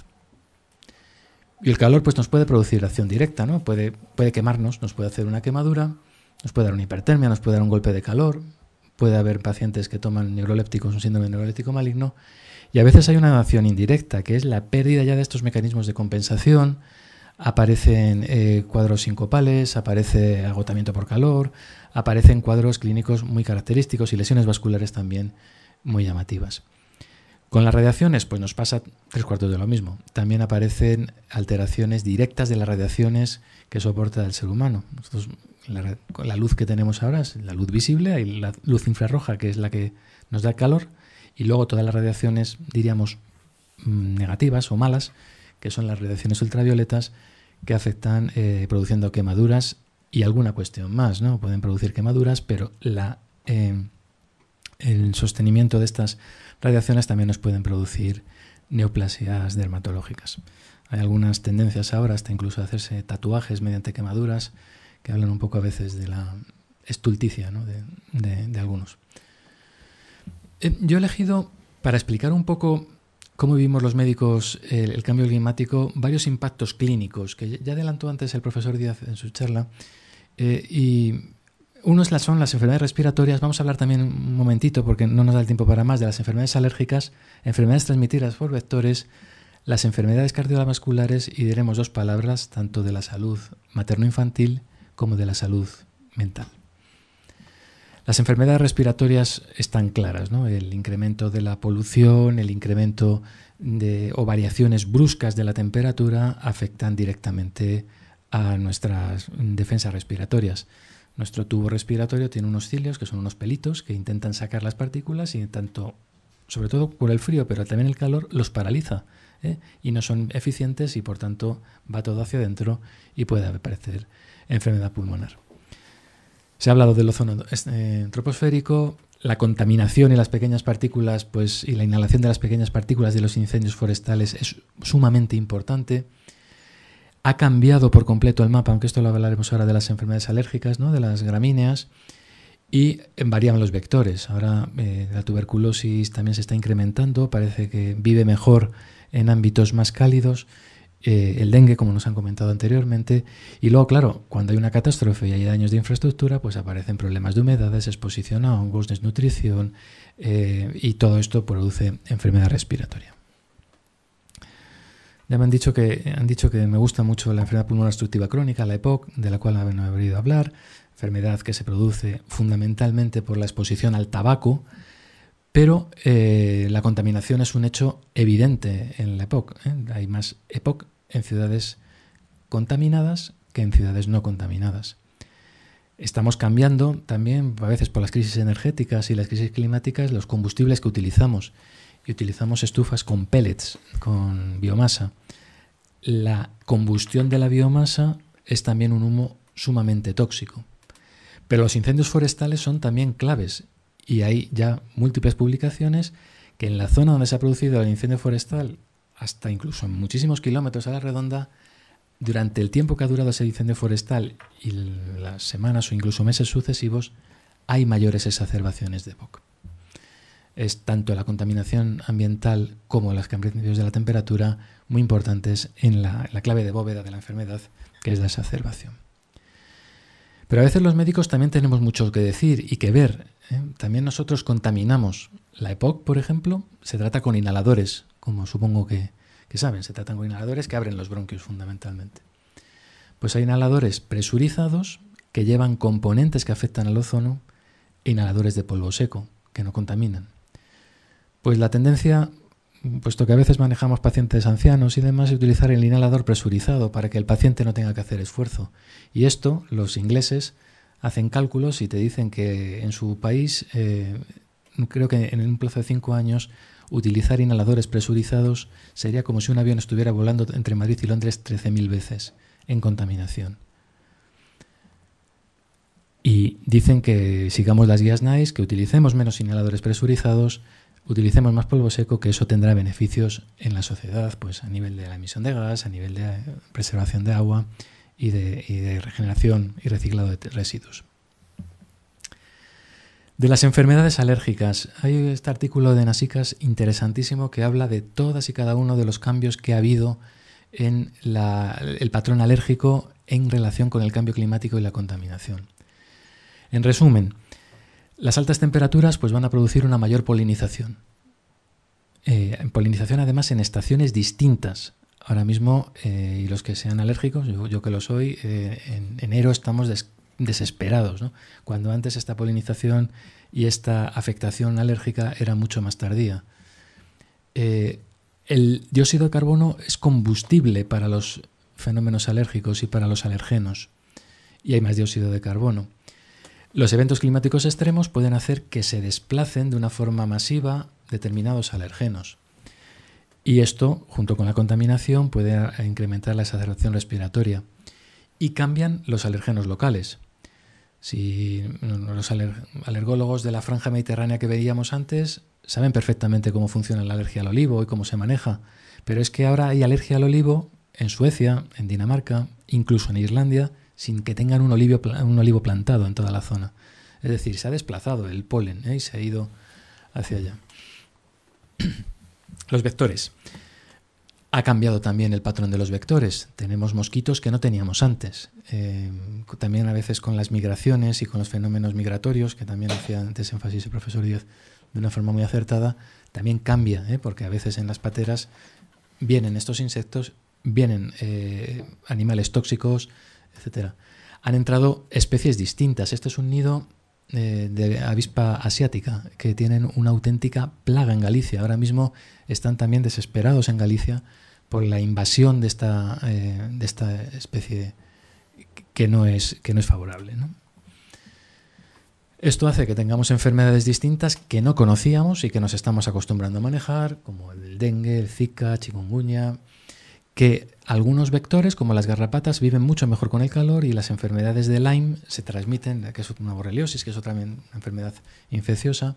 Y el calor pues nos puede producir acción directa, ¿no? Puede quemarnos, nos puede hacer una quemadura, nos puede dar una hipertermia, nos puede dar un golpe de calor, puede haber pacientes que toman neurolépticos, un síndrome neuroléptico maligno, y a veces hay una acción indirecta, que es la pérdida ya de estos mecanismos de compensación. Aparecen cuadros sincopales, aparece agotamiento por calor, aparecen cuadros clínicos muy característicos y lesiones vasculares también muy llamativas. Con las radiaciones pues nos pasa 3/4 de lo mismo. También aparecen alteraciones directas de las radiaciones que soporta el ser humano. Nosotros, la luz que tenemos ahora es la luz visible, hay la luz infrarroja, que es la que nos da calor, y luego todas las radiaciones, diríamos, negativas o malas, que son las radiaciones ultravioletas, que afectan produciendo quemaduras y alguna cuestión más, ¿no? Pueden producir quemaduras, pero el sostenimiento de estas radiaciones también nos pueden producir neoplasias dermatológicas. Hay algunas tendencias ahora hasta incluso a hacerse tatuajes mediante quemaduras, que hablan un poco a veces de la estulticia, ¿no? de algunos. Yo he elegido, para explicar un poco cómo vivimos los médicos el cambio climático, varios impactos clínicos, que ya adelantó antes el profesor Díaz en su charla, y uno son las enfermedades respiratorias. Vamos a hablar también un momentito, porque no nos da el tiempo para más, de las enfermedades alérgicas, enfermedades transmitidas por vectores, las enfermedades cardiovasculares y diremos dos palabras tanto de la salud materno-infantil como de la salud mental. Las enfermedades respiratorias están claras, ¿no? El incremento de la polución, el incremento o variaciones bruscas de la temperatura afectan directamente a nuestras defensas respiratorias. Nuestro tubo respiratorio tiene unos cilios, que son unos pelitos, que intentan sacar las partículas y tanto, sobre todo por el frío, pero también el calor, los paraliza, y no son eficientes y por tanto va todo hacia adentro y puede aparecer enfermedad pulmonar. Se ha hablado del ozono troposférico, la contaminación y las pequeñas partículas, pues, y la inhalación de las pequeñas partículas de los incendios forestales es sumamente importante. Ha cambiado por completo el mapa, aunque esto lo hablaremos ahora de las enfermedades alérgicas, ¿no? De las gramíneas, y varían los vectores. Ahora la tuberculosis también se está incrementando, parece que vive mejor en ámbitos más cálidos. El dengue, como nos han comentado anteriormente, y luego, claro, cuando hay una catástrofe y hay daños de infraestructura, pues aparecen problemas de humedades, exposición a hongos, desnutrición, y todo esto produce enfermedad respiratoria. Ya me han dicho que me gusta mucho la enfermedad pulmonar obstructiva crónica, la EPOC, de la cual no he oído hablar, enfermedad que se produce fundamentalmente por la exposición al tabaco, pero la contaminación es un hecho evidente en la EPOC. Hay más EPOC en ciudades contaminadas que en ciudades no contaminadas. Estamos cambiando también, a veces por las crisis energéticas y las crisis climáticas, los combustibles que utilizamos. Y utilizamos estufas con pellets, con biomasa. La combustión de la biomasa es también un humo sumamente tóxico. Pero los incendios forestales son también claves. Y hay ya múltiples publicaciones que en la zona donde se ha producido el incendio forestal, hasta incluso en muchísimos kilómetros a la redonda, durante el tiempo que ha durado ese incendio forestal y las semanas o incluso meses sucesivos, hay mayores exacerbaciones de EPOC. Es tanto la contaminación ambiental como los cambios de la temperatura muy importantes en la clave de bóveda de la enfermedad, que es la exacerbación. Pero a veces los médicos también tenemos mucho que decir y que ver. También nosotros contaminamos. La EPOC, por ejemplo, se trata con inhaladores, como supongo que saben, se tratan con inhaladores que abren los bronquios fundamentalmente. Pues hay inhaladores presurizados que llevan componentes que afectan al ozono e inhaladores de polvo seco, que no contaminan. Pues la tendencia, puesto que a veces manejamos pacientes ancianos y demás, es utilizar el inhalador presurizado para que el paciente no tenga que hacer esfuerzo. Y esto, los ingleses hacen cálculos y te dicen que en su país, creo que en un plazo de 5 años, utilizar inhaladores presurizados sería como si un avión estuviera volando entre Madrid y Londres 13.000 veces en contaminación. Y dicen que sigamos las guías NICE, que utilicemos menos inhaladores presurizados, utilicemos más polvo seco, que eso tendrá beneficios en la sociedad, pues a nivel de la emisión de gas, a nivel de preservación de agua y de regeneración y reciclado de residuos. De las enfermedades alérgicas, hay este artículo de Nasicas interesantísimo que habla de todas y cada uno de los cambios que ha habido en el patrón alérgico en relación con el cambio climático y la contaminación. En resumen, las altas temperaturas pues van a producir una mayor polinización. Polinización además en estaciones distintas. Ahora mismo, y los que sean alérgicos, yo que lo soy, en enero estamos desesperados, ¿no? Cuando antes esta polinización y esta afectación alérgica era mucho más tardía. El dióxido de carbono es combustible para los fenómenos alérgicos y para los alergenos, y hay más dióxido de carbono. Los eventos climáticos extremos pueden hacer que se desplacen de una forma masiva determinados alergenos. Y esto, junto con la contaminación, puede incrementar la exacerbación respiratoria. Y cambian los alergenos locales. Si los alergólogos de la franja mediterránea que veíamos antes saben perfectamente cómo funciona la alergia al olivo y cómo se maneja. Pero es que ahora hay alergia al olivo en Suecia, en Dinamarca, incluso en Islandia, sin que tengan un olivo plantado en toda la zona. Es decir, se ha desplazado el polen y se ha ido hacia allá. Los vectores. Ha cambiado también el patrón de los vectores. Tenemos mosquitos que no teníamos antes. También a veces con las migraciones y con los fenómenos migratorios, que también hacía antes énfasis el profesor Díaz de una forma muy acertada, también cambia, porque a veces en las pateras vienen estos insectos, vienen animales tóxicos, etcétera. Han entrado especies distintas. Este es un nido de avispa asiática que tienen una auténtica plaga en Galicia. Ahora mismo están también desesperados en Galicia por la invasión de esta especie que no es favorable, ¿no? Esto hace que tengamos enfermedades distintas que no conocíamos y que nos estamos acostumbrando a manejar, como el dengue, el zika, chikungunya, que algunos vectores, como las garrapatas, viven mucho mejor con el calor, y las enfermedades de Lyme se transmiten, que es una borreliosis, que es otra enfermedad infecciosa,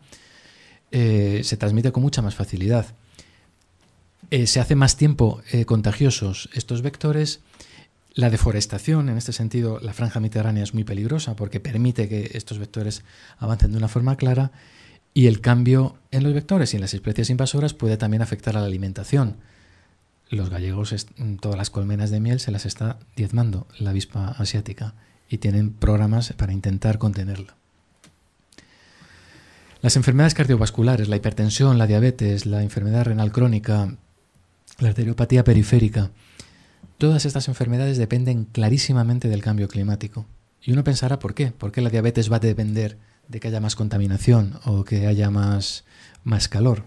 se transmite con mucha más facilidad. Se hace más tiempo contagiosos estos vectores. La deforestación, en este sentido, la franja mediterránea es muy peligrosa porque permite que estos vectores avancen de una forma clara, y el cambio en los vectores y en las especies invasoras puede también afectar a la alimentación. Los gallegos, todas las colmenas de miel se las está diezmando la avispa asiática, y tienen programas para intentar contenerla. Las enfermedades cardiovasculares, la hipertensión, la diabetes, la enfermedad renal crónica, la arteriopatía periférica, todas estas enfermedades dependen clarísimamente del cambio climático. Y uno pensará, ¿por qué? ¿Por qué la diabetes va a depender de que haya más contaminación o que haya más calor?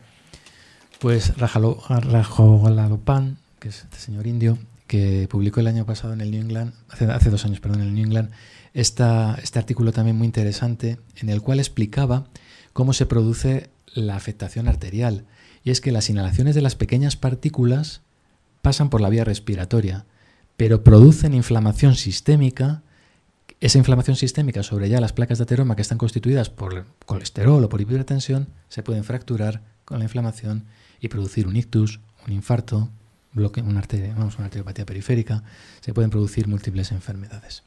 Pues Rajagopal, que es este señor indio, que publicó el año pasado en el New England, hace 2 años, en el New England, este artículo también muy interesante, en el cual explicaba cómo se produce la afectación arterial. Y es que las inhalaciones de las pequeñas partículas pasan por la vía respiratoria, pero producen inflamación sistémica. Esa inflamación sistémica sobre ya las placas de ateroma, que están constituidas por colesterol o por hipertensión, se pueden fracturar con la inflamación y producir un ictus, un infarto, una arteriopatía periférica. Se pueden producir múltiples enfermedades.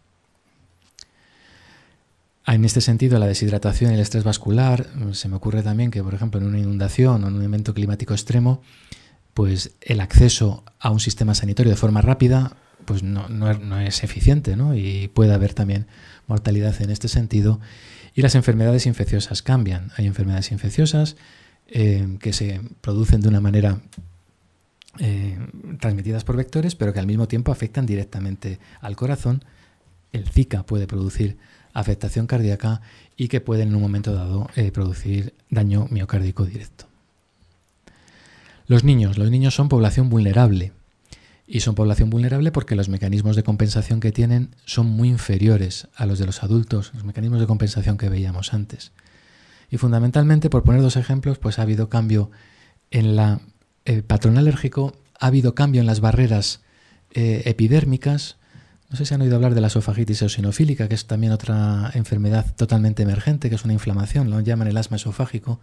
En este sentido, la deshidratación y el estrés vascular, se me ocurre también que, por ejemplo, en una inundación o en un evento climático extremo, pues el acceso a un sistema sanitario de forma rápida pues no es eficiente, ¿no? Y puede haber también mortalidad en este sentido. Y las enfermedades infecciosas cambian. Hay enfermedades infecciosas que se producen de una manera transmitidas por vectores, pero que al mismo tiempo afectan directamente al corazón. El Zika puede producir afectación cardíaca y que pueden en un momento dado producir daño miocárdico directo. Los niños son población vulnerable, y son población vulnerable porque los mecanismos de compensación que tienen son muy inferiores a los de los adultos, los mecanismos de compensación que veíamos antes. Y fundamentalmente, por poner 2 ejemplos, pues ha habido cambio en el patrón alérgico, ha habido cambio en las barreras epidérmicas. No sé si han oído hablar de la esofagitis eosinofílica, que es también otra enfermedad totalmente emergente, que es una inflamación, lo llaman el asma esofágico.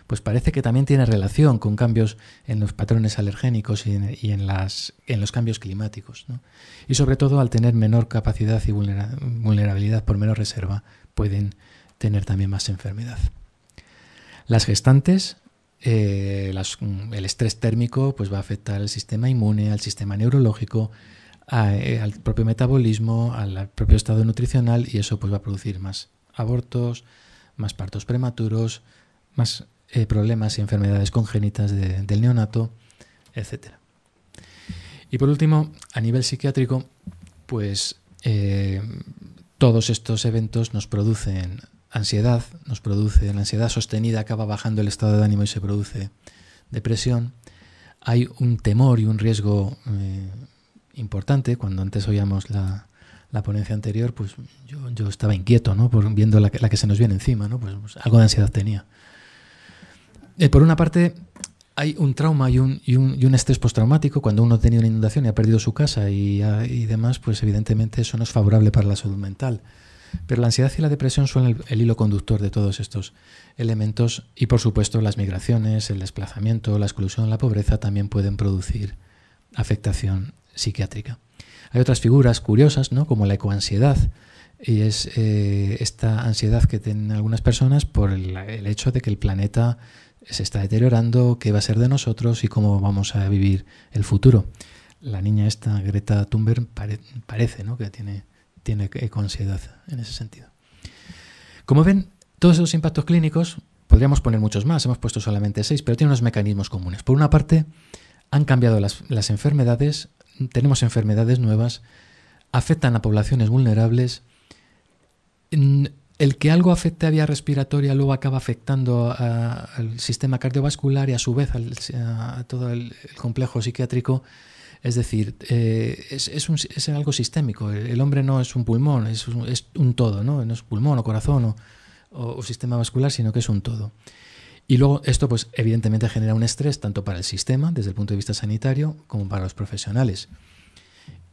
Pues parece que también tiene relación con cambios en los patrones alergénicos y en los cambios climáticos, ¿no? Y sobre todo, al tener menor capacidad y vulnerabilidad por menor reserva, pueden tener también más enfermedad. Las gestantes, el estrés térmico pues va a afectar al sistema inmune, al sistema neurológico, al propio metabolismo, al propio estado nutricional, y eso pues va a producir más abortos, más partos prematuros, más problemas y enfermedades congénitas del neonato, etc. Y por último, a nivel psiquiátrico, pues todos estos eventos nos producen ansiedad, la ansiedad sostenida acaba bajando el estado de ánimo y se produce depresión. Hay un temor y un riesgo importante. Cuando antes oíamos la ponencia anterior, pues yo estaba inquieto, ¿no? Viendo la que se nos viene encima, ¿no? Pues algo de ansiedad tenía. Por una parte, hay un trauma y un estrés postraumático. Cuando uno ha tenido una inundación y ha perdido su casa y demás, pues evidentemente eso no es favorable para la salud mental. Pero la ansiedad y la depresión son el hilo conductor de todos estos elementos, y por supuesto las migraciones, el desplazamiento, la exclusión, la pobreza también pueden producir afectación psiquiátrica. Hay otras figuras curiosas, ¿no? Como la ecoansiedad, y es esta ansiedad que tienen algunas personas por el hecho de que el planeta se está deteriorando, qué va a ser de nosotros y cómo vamos a vivir el futuro. La niña esta, Greta Thunberg, parece, ¿no? que tiene ecoansiedad en ese sentido. Como ven, todos esos impactos clínicos, podríamos poner muchos más, hemos puesto solamente 6, pero tienen unos mecanismos comunes. Por una parte, han cambiado las enfermedades, tenemos enfermedades nuevas, afectan a poblaciones vulnerables. El que algo afecte a vía respiratoria luego acaba afectando al sistema cardiovascular y a su vez a todo el complejo psiquiátrico. Es decir, es algo sistémico. El hombre no es un pulmón, es un todo, ¿no? No es pulmón o corazón o sistema vascular, sino que es un todo. Y luego esto, pues, evidentemente genera un estrés tanto para el sistema, desde el punto de vista sanitario, como para los profesionales.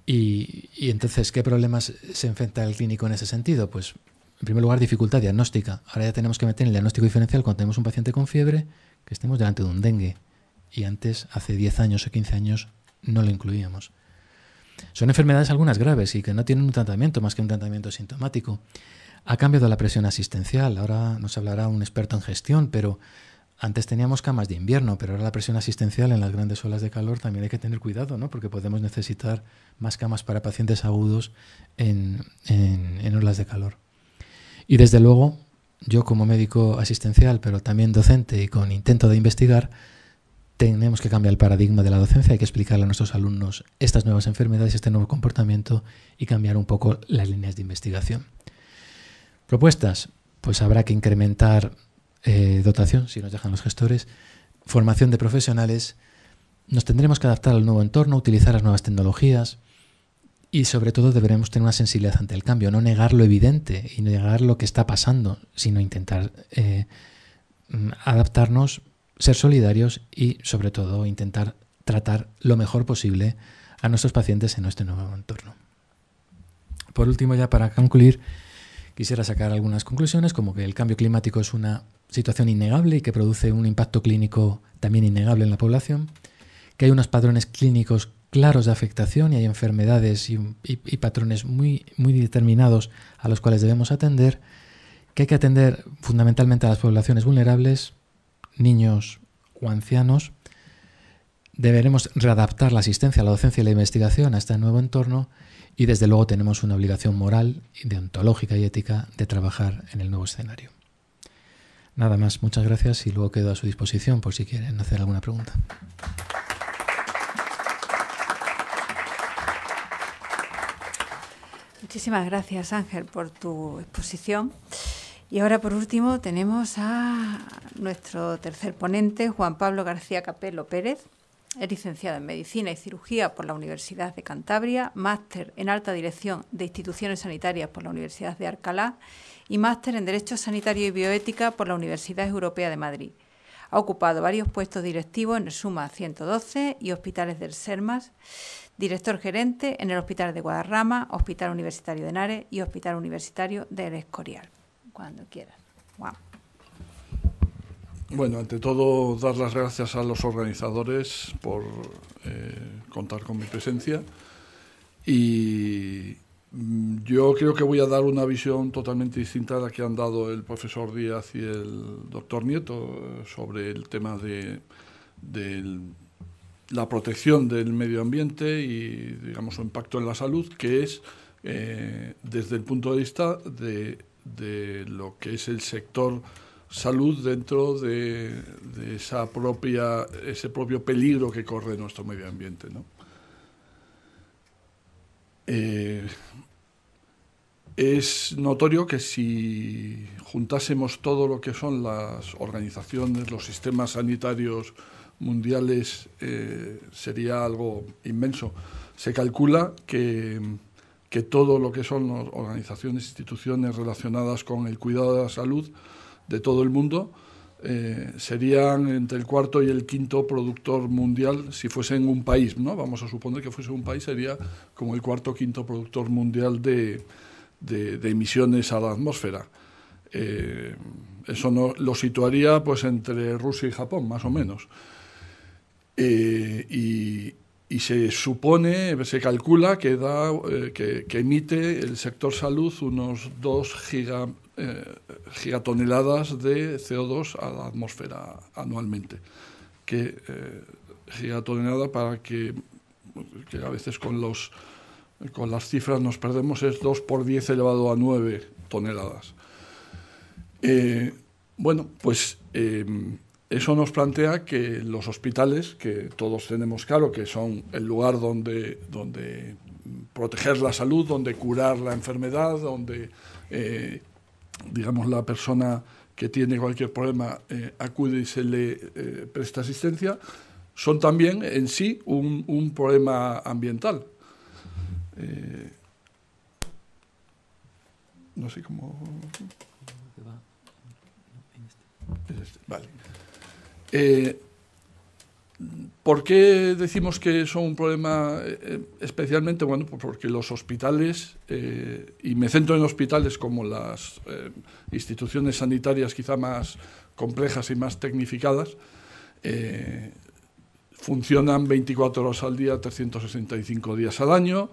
Y entonces, ¿qué problemas se enfrenta el clínico en ese sentido? Pues, en primer lugar, dificultad diagnóstica. Ahora ya tenemos que meter en el diagnóstico diferencial cuando tenemos un paciente con fiebre, que estemos delante de un dengue. Y antes, hace 10 años o 15 años, no lo incluíamos. Son enfermedades algunas graves y que no tienen un tratamiento más que un tratamiento sintomático. Ha cambiado la presión asistencial. Ahora nos hablará un experto en gestión, pero antes teníamos camas de invierno, pero ahora la presión asistencial en las grandes olas de calor también hay que tener cuidado, ¿no? Porque podemos necesitar más camas para pacientes agudos en olas de calor. Y desde luego, yo como médico asistencial, pero también docente y con intento de investigar, tenemos que cambiar el paradigma de la docencia. Hay que explicarle a nuestros alumnos estas nuevas enfermedades, este nuevo comportamiento y cambiar un poco las líneas de investigación. Propuestas, pues habrá que incrementar dotación, si nos dejan los gestores, formación de profesionales, nos tendremos que adaptar al nuevo entorno, utilizar las nuevas tecnologías y sobre todo deberemos tener una sensibilidad ante el cambio, no negar lo evidente y negar lo que está pasando, sino intentar adaptarnos, ser solidarios y sobre todo intentar tratar lo mejor posible a nuestros pacientes en nuestro nuevo entorno. Por último, ya para concluir, quisiera sacar algunas conclusiones, como que el cambio climático es una situación innegable y que produce un impacto clínico también innegable en la población, que hay unos patrones clínicos claros de afectación y hay enfermedades y patrones muy, muy determinados a los cuales debemos atender, que hay que atender fundamentalmente a las poblaciones vulnerables, niños o ancianos. Deberemos readaptar la asistencia, la docencia y la investigación a este nuevo entorno. Y desde luego tenemos una obligación moral, deontológica y ética de trabajar en el nuevo escenario. Nada más, muchas gracias y luego quedo a su disposición por si quieren hacer alguna pregunta. Muchísimas gracias, Ángel, por tu exposición. Y ahora, por último, tenemos a nuestro tercer ponente, Juan Pablo García Capello Pérez. Es licenciado en Medicina y Cirugía por la Universidad de Cantabria, máster en Alta Dirección de Instituciones Sanitarias por la Universidad de Alcalá y máster en Derecho Sanitario y Bioética por la Universidad Europea de Madrid. Ha ocupado varios puestos directivos en el SUMA 112 y hospitales del SERMAS, director gerente en el Hospital de Guadarrama, Hospital Universitario de Henares y Hospital Universitario del Escorial. Cuando quieras. Wow. Bueno, ante todo, dar las gracias a los organizadores por contar con mi presencia y yo creo que voy a dar una visión totalmente distinta a la que han dado el profesor Díaz y el doctor Nieto sobre el tema de la protección del medio ambiente y, digamos, su impacto en la salud, que es desde el punto de vista de lo que es el sector salud dentro de ese propio peligro que corre nuestro medio ambiente, ¿no? Es notorio que si juntásemos todo lo que son las organizaciones, los sistemas sanitarios mundiales, sería algo inmenso. Se calcula que todo lo que son las organizaciones, instituciones relacionadas con el cuidado de la salud de todo el mundo serían entre el cuarto y el quinto productor mundial si fuesen un país, ¿no? Vamos a suponer que fuese un país, sería como el cuarto o quinto productor mundial de emisiones a la atmósfera. Eso lo situaría pues entre Rusia y Japón, más o menos. Y se supone, se calcula que emite el sector salud unos 2 gigatoneladas de CO2 a la atmósfera anualmente. Gigatonelada, para que a veces con las cifras nos perdemos, es 2 por 10 elevado a 9 toneladas. Bueno, pues eso nos plantea que los hospitales, que todos tenemos claro que son el lugar donde proteger la salud, donde curar la enfermedad, donde, digamos, la persona que tiene cualquier problema acude y se le presta asistencia, son también en sí un problema ambiental. No sé cómo... Vale. ¿Por qué decimos que son un problema especialmente? Bueno, pues porque los hospitales, y me centro en hospitales como las instituciones sanitarias quizá más complejas y más tecnificadas, funcionan 24 horas al día, 365 días al año,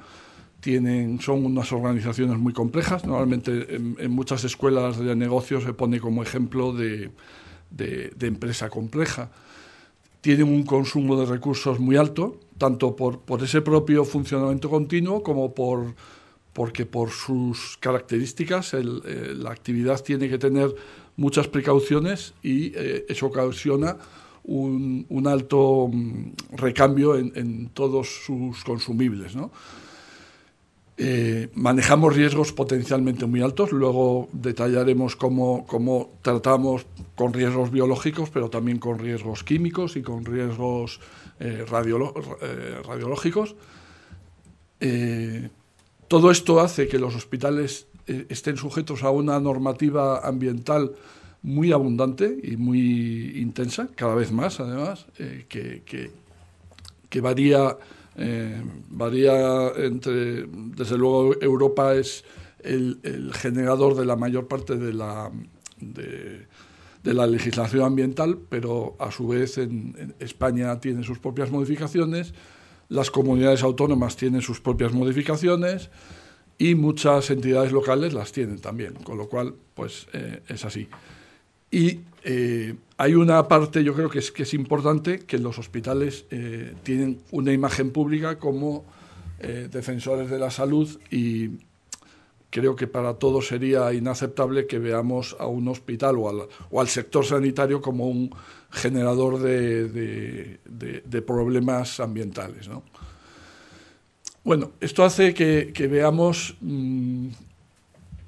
son unas organizaciones muy complejas. Normalmente en muchas escuelas de negocios se pone como ejemplo de empresa compleja. Tienen un consumo de recursos muy alto, tanto por ese propio funcionamiento continuo como porque por sus características la actividad tiene que tener muchas precauciones y eso ocasiona un alto recambio en todos sus consumibles, ¿no? Manejamos riesgos potencialmente muy altos. Luego detallaremos cómo tratamos con riesgos biológicos, pero también con riesgos químicos y con riesgos radiológicos. Todo esto hace que los hospitales estén sujetos a una normativa ambiental muy abundante y muy intensa, cada vez más, además, que varía entre, desde luego, Europa es el generador de la mayor parte de la legislación ambiental, pero a su vez en España tiene sus propias modificaciones, las comunidades autónomas tienen sus propias modificaciones y muchas entidades locales las tienen también, con lo cual pues es así. Y hay una parte, yo creo que es importante, que los hospitales tienen una imagen pública como defensores de la salud, y creo que para todos sería inaceptable que veamos a un hospital o al sector sanitario como un generador de problemas ambientales, ¿no? Bueno, esto hace que veamos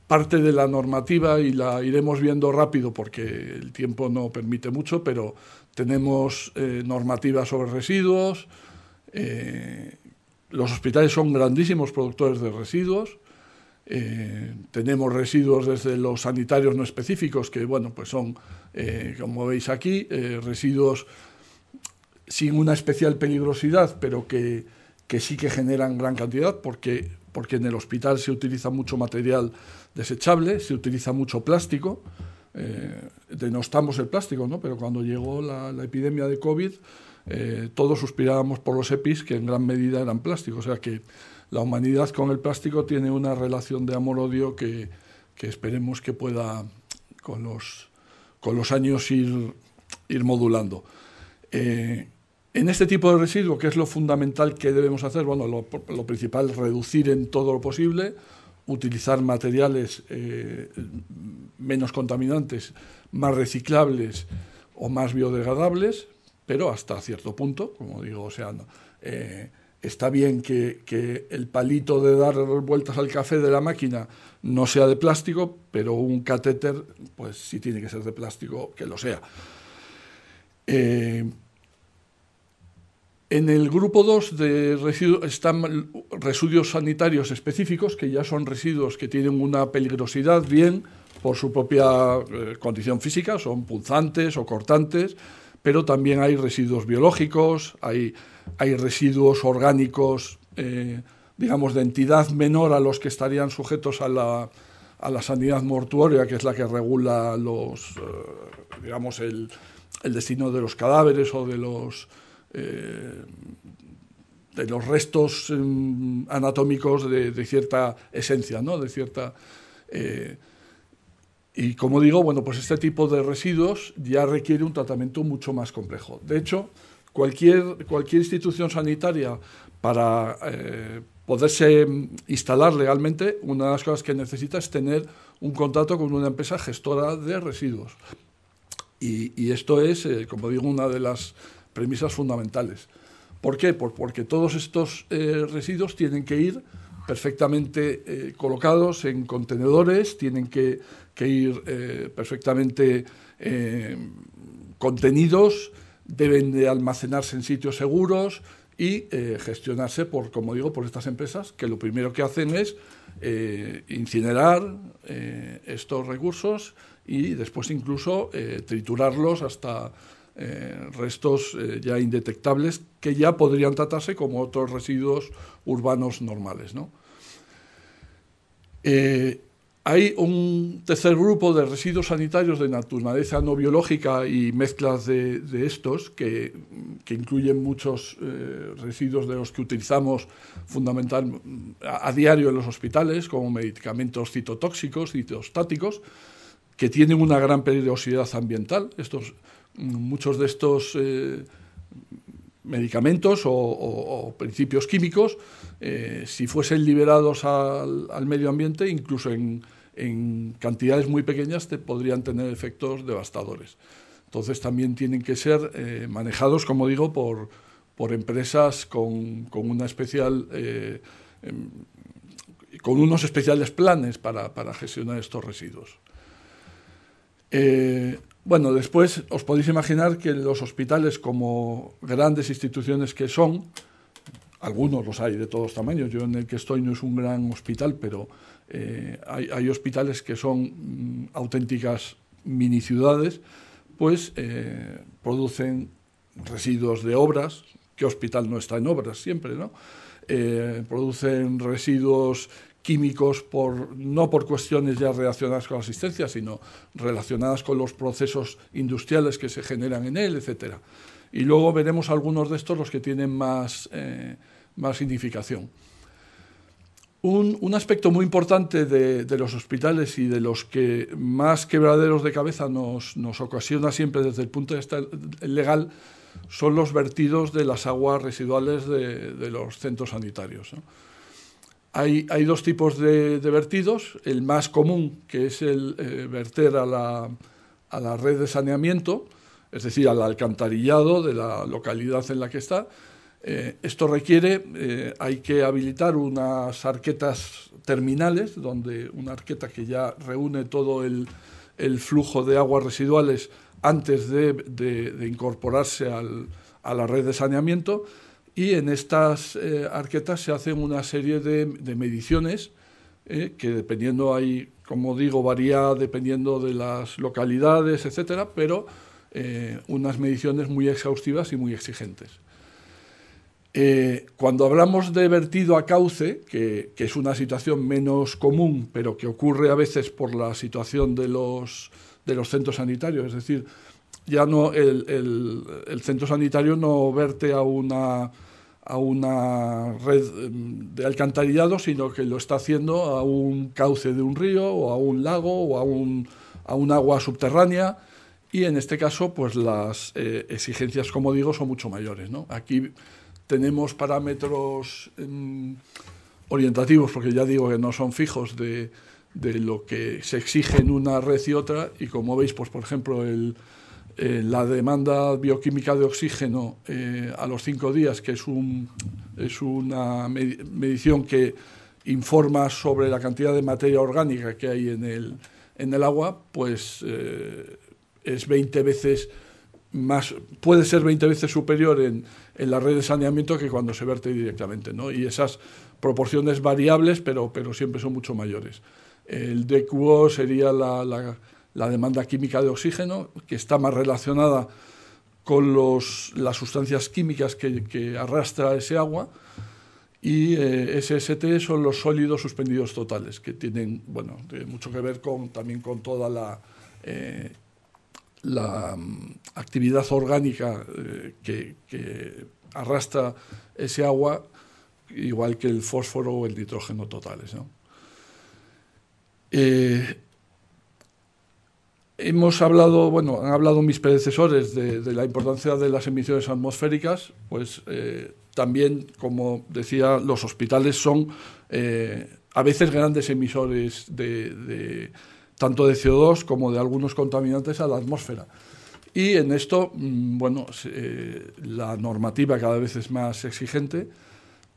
parte de la normativa, y la iremos viendo rápido porque el tiempo no permite mucho, pero tenemos normativa sobre residuos. Los hospitales son grandísimos productores de residuos. Tenemos residuos desde los sanitarios no específicos, que bueno, pues son, como veis aquí, residuos sin una especial peligrosidad, pero que sí que generan gran cantidad, porque en el hospital se utiliza mucho material desechable, se utiliza mucho plástico. Denostamos el plástico, ¿no? Pero cuando llegó la epidemia de COVID, todos suspirábamos por los EPIs, que en gran medida eran plástico. O sea que la humanidad con el plástico tiene una relación de amor-odio que esperemos que pueda con los años ir modulando. En este tipo de residuo, ¿qué es lo fundamental que debemos hacer? Bueno, lo principal es reducir en todo lo posible, utilizar materiales menos contaminantes, más reciclables o más biodegradables, pero hasta cierto punto, como digo, o sea, está bien que el palito de dar vueltas al café de la máquina no sea de plástico, pero un catéter, pues si tiene que ser de plástico, que lo sea. En el grupo 2 de residuos están residuos sanitarios específicos, que ya son residuos que tienen una peligrosidad, bien por su propia condición física, son punzantes o cortantes, pero también hay residuos biológicos, hay residuos orgánicos, digamos, de entidad menor a los que estarían sujetos a la sanidad mortuoria, que es la que regula digamos, el destino de los cadáveres o de los restos anatómicos de cierta esencia, ¿no? De cierta... y como digo, bueno, pues este tipo de residuos ya requiere un tratamiento mucho más complejo. De hecho, cualquier institución sanitaria, para poderse instalar legalmente, una de las cosas que necesita es tener un contrato con una empresa gestora de residuos. Y esto es, como digo, una de las premisas fundamentales. ¿Por qué? Porque todos estos residuos tienen que ir perfectamente colocados en contenedores, tienen que ir perfectamente contenidos, deben de almacenarse en sitios seguros y gestionarse como digo, por estas empresas que lo primero que hacen es incinerar estos recursos y después incluso triturarlos hasta restos ya indetectables que ya podrían tratarse como otros residuos urbanos normales, ¿no? Hay un tercer grupo de residuos sanitarios de naturaleza no biológica y mezclas de estos que incluyen muchos residuos de los que utilizamos a diario en los hospitales, como medicamentos citotóxicos, citostáticos, que tienen una gran peligrosidad ambiental. Muchos de estos medicamentos o principios químicos, si fuesen liberados al medio ambiente, incluso en cantidades muy pequeñas, podrían tener efectos devastadores. Entonces también tienen que ser manejados, como digo, por empresas con unos especiales planes para gestionar estos residuos. Bueno, después os podéis imaginar que los hospitales, como grandes instituciones que son, algunos los hay de todos tamaños, yo en el que estoy no es un gran hospital, pero hay hospitales que son auténticas mini ciudades, pues producen residuos de obras. ¿Qué hospital no está en obras siempre, no? Producen residuos químicos no por cuestiones ya relacionadas con la asistencia, sino relacionadas con los procesos industriales que se generan en él, etcétera. Y luego veremos algunos de estos, los que tienen más significación. Un aspecto muy importante de los hospitales y de los que más quebraderos de cabeza nos ocasiona siempre desde el punto de vista legal son los vertidos de las aguas residuales de los centros sanitarios, ¿no? Hay dos tipos de vertidos. El más común, que es el verter a la red de saneamiento, es decir, al alcantarillado de la localidad en la que está. Esto requiere, hay que habilitar unas arquetas terminales, donde una arqueta que ya reúne todo el flujo de aguas residuales antes de incorporarse a la red de saneamiento. Y en estas arquetas se hacen una serie de mediciones que dependiendo como digo, varía dependiendo de las localidades, etcétera, pero unas mediciones muy exhaustivas y muy exigentes. Cuando hablamos de vertido a cauce, que es una situación menos común, pero que ocurre a veces por la situación de los centros sanitarios, es decir, ya no el centro sanitario no verte a una red de alcantarillado, sino que lo está haciendo a un cauce de un río o a un lago o a un agua subterránea, y en este caso pues las exigencias, como digo, son mucho mayores, ¿no? Aquí tenemos parámetros orientativos, porque ya digo que no son fijos, de lo que se exige en una red y otra, y como veis, pues por ejemplo, la demanda bioquímica de oxígeno a los 5 días, que es una medición que informa sobre la cantidad de materia orgánica que hay en el agua, pues es 20 veces más, puede ser 20 veces superior en la red de saneamiento que cuando se verte directamente, ¿no? Y esas proporciones variables, pero siempre son mucho mayores. El DQO sería la demanda química de oxígeno, que está más relacionada con las sustancias químicas que arrastra ese agua, y SST son los sólidos suspendidos totales, que tienen mucho que ver también con toda la actividad orgánica que arrastra ese agua, igual que el fósforo o el nitrógeno totales, ¿no? Han hablado mis predecesores de la importancia de las emisiones atmosféricas, pues también, como decía, los hospitales son a veces grandes emisores tanto de CO2 como de algunos contaminantes a la atmósfera. Y en esto, bueno, la normativa cada vez es más exigente.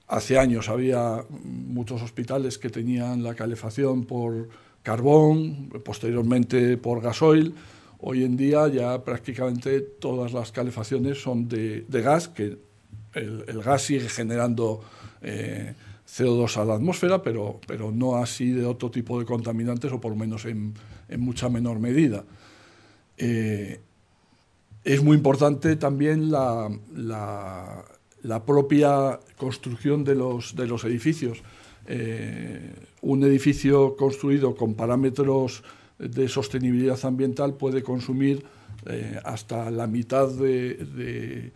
Hace años había muchos hospitales que tenían la calefacción por carbón, posteriormente por gasoil. Hoy en día ya prácticamente todas las calefacciones son de gas, que el gas sigue generando CO2 a la atmósfera, pero no así de otro tipo de contaminantes, o por lo menos en mucha menor medida. Es muy importante también la propia construcción de los edificios. Un edificio construido con parámetros de sostenibilidad ambiental puede consumir hasta la mitad de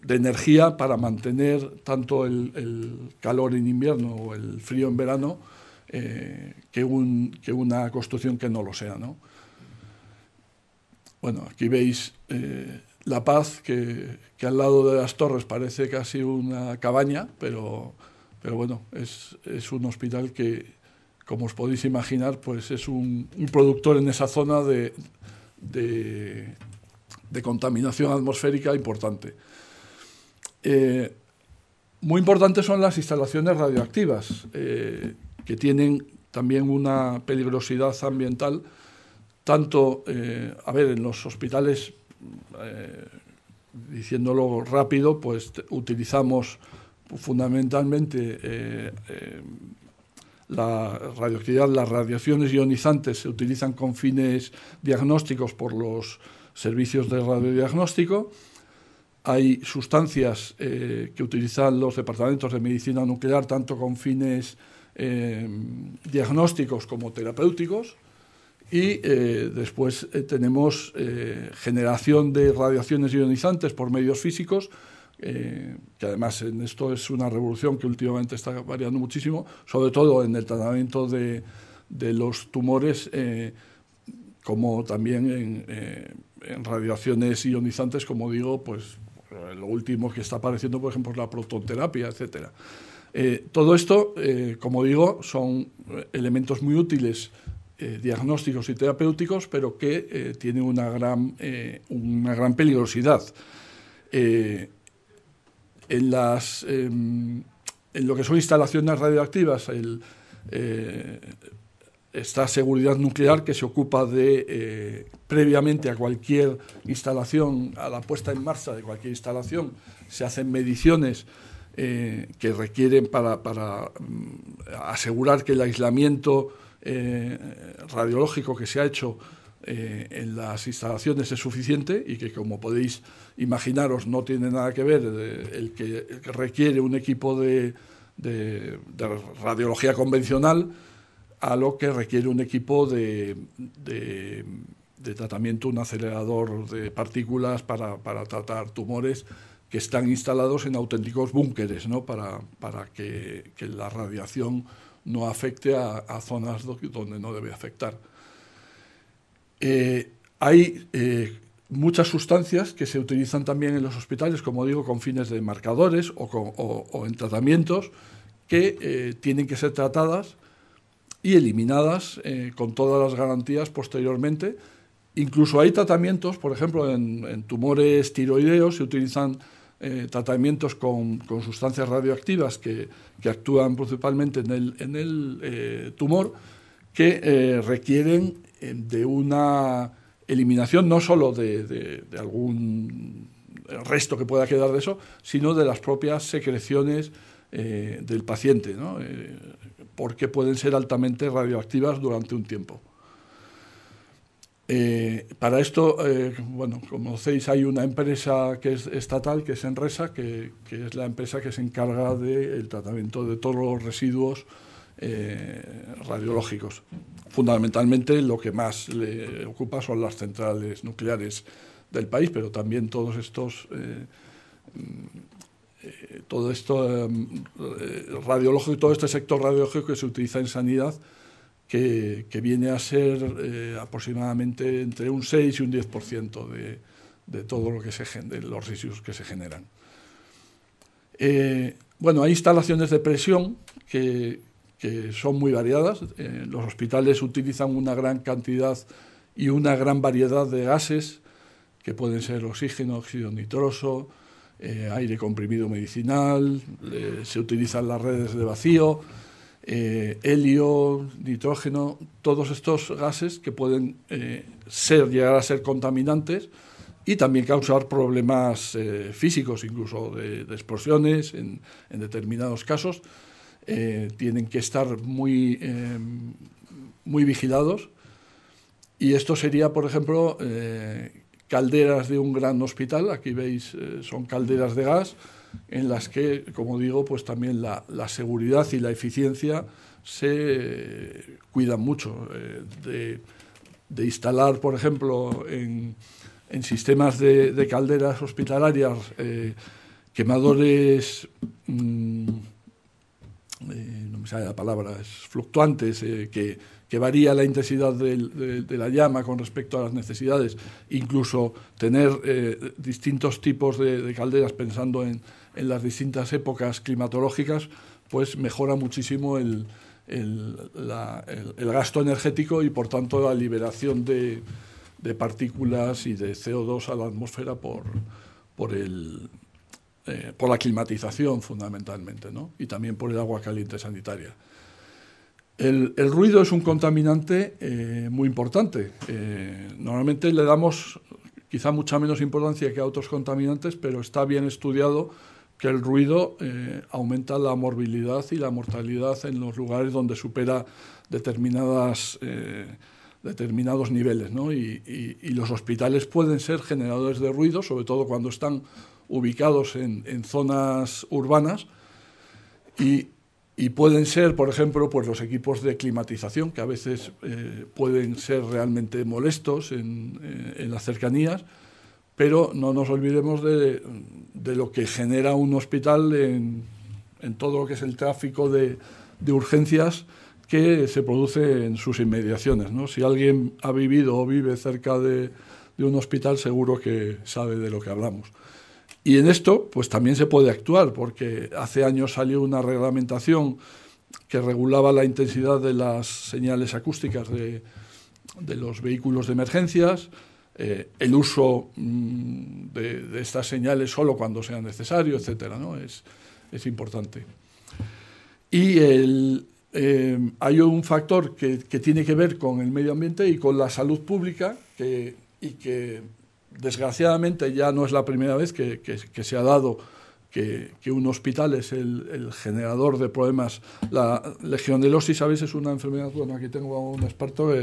energía para mantener tanto el calor en invierno o el frío en verano que una construcción que no lo sea, ¿no? Bueno, aquí veis La Paz, que al lado de las torres parece casi una cabaña, pero bueno, es un hospital que, como os podéis imaginar, pues es un productor en esa zona de contaminación atmosférica importante. Muy importantes son las instalaciones radioactivas, que tienen también una peligrosidad ambiental, tanto, en los hospitales, diciéndolo rápido, pues utilizamos fundamentalmente la radioactividad, las radiaciones ionizantes se utilizan con fines diagnósticos por los servicios de radiodiagnóstico. Hay sustancias que utilizan los departamentos de medicina nuclear tanto con fines diagnósticos como terapéuticos. Y después tenemos generación de radiaciones ionizantes por medios físicos, que además en esto es una revolución que últimamente está variando muchísimo, sobre todo en el tratamiento de los tumores, como también en radiaciones ionizantes, como digo, pues lo último que está apareciendo, por ejemplo, es la protonterapia, etcétera. Todo esto, como digo, son elementos muy útiles, diagnósticos y terapéuticos, pero que tienen una gran peligrosidad. En lo que son instalaciones radioactivas, esta seguridad nuclear que se ocupa de, previamente a cualquier instalación, a la puesta en marcha de cualquier instalación, se hacen mediciones que requieren para asegurar que el aislamiento radiológico que se ha hecho en las instalaciones es suficiente, y que, como podéis imaginaros, no tiene nada que ver el que requiere un equipo de radiología convencional a lo que requiere un equipo de tratamiento, un acelerador de partículas para tratar tumores que están instalados en auténticos búnkeres, ¿no? para que la radiación no afecte a zonas donde no debe afectar. Hay muchas sustancias que se utilizan también en los hospitales, como digo, con fines de marcadores o en tratamientos que tienen que ser tratadas y eliminadas con todas las garantías posteriormente. Incluso hay tratamientos, por ejemplo, en tumores tiroideos se utilizan tratamientos con sustancias radioactivas que actúan principalmente en el tumor, que requieren de una eliminación no solo de algún resto que pueda quedar de eso, sino de las propias secreciones del paciente, ¿no? Porque pueden ser altamente radioactivas durante un tiempo. Para esto, bueno, como conocéis, hay una empresa que es estatal, que es Enresa, que es la empresa que se encarga del tratamiento de todos los residuos radiológicos. Fundamentalmente lo que más le ocupa son las centrales nucleares del país, pero también todos estos radiológico y todo este sector radiológico que se utiliza en sanidad, que viene a ser aproximadamente entre un 6 y un 10% de todo lo que de los residuos que se generan. Bueno, hay instalaciones de presión que son muy variadas. Los hospitales utilizan una gran cantidad y una gran variedad de gases que pueden ser oxígeno, óxido nitroso, aire comprimido medicinal, se utilizan las redes de vacío, helio, nitrógeno, todos estos gases que pueden llegar a ser contaminantes y también causar problemas físicos, incluso de explosiones en determinados casos. Tienen que estar muy vigilados, y esto sería, por ejemplo, calderas de un gran hospital. Aquí veis, son calderas de gas en las que, como digo, pues también la seguridad y la eficiencia se cuidan mucho. De instalar, por ejemplo, en sistemas de calderas hospitalarias, quemadores, no me sale la palabra, fluctuantes, que varía la intensidad de la llama con respecto a las necesidades, incluso tener distintos tipos de calderas pensando en las distintas épocas climatológicas, pues mejora muchísimo el gasto energético y, por tanto, la liberación de partículas y de CO2 a la atmósfera por la climatización, fundamentalmente, ¿no? Y también por el agua caliente sanitaria. El ruido es un contaminante muy importante. Normalmente le damos quizá mucha menos importancia que a otros contaminantes, pero está bien estudiado que el ruido aumenta la morbilidad y la mortalidad en los lugares donde supera determinados niveles, ¿no? Y los hospitales pueden ser generadores de ruido, sobre todo cuando están ubicados en zonas urbanas, y pueden ser, por ejemplo, pues los equipos de climatización, que a veces pueden ser realmente molestos en las cercanías, pero no nos olvidemos de lo que genera un hospital en todo lo que es el tráfico de urgencias que se produce en sus inmediaciones, ¿no? Si alguien ha vivido o vive cerca de un hospital, seguro que sabe de lo que hablamos. Y en esto, pues también se puede actuar, porque hace años salió una reglamentación que regulaba la intensidad de las señales acústicas de los vehículos de emergencias, el uso de estas señales solo cuando sea necesario, etcétera, ¿no? Es importante. Y hay un factor que tiene que ver con el medio ambiente y con la salud pública, y que desgraciadamente ya no es la primera vez que se ha dado que un hospital es el generador de problemas. La legionelosis, ¿sabéis? Es una enfermedad, bueno, aquí tengo a un experto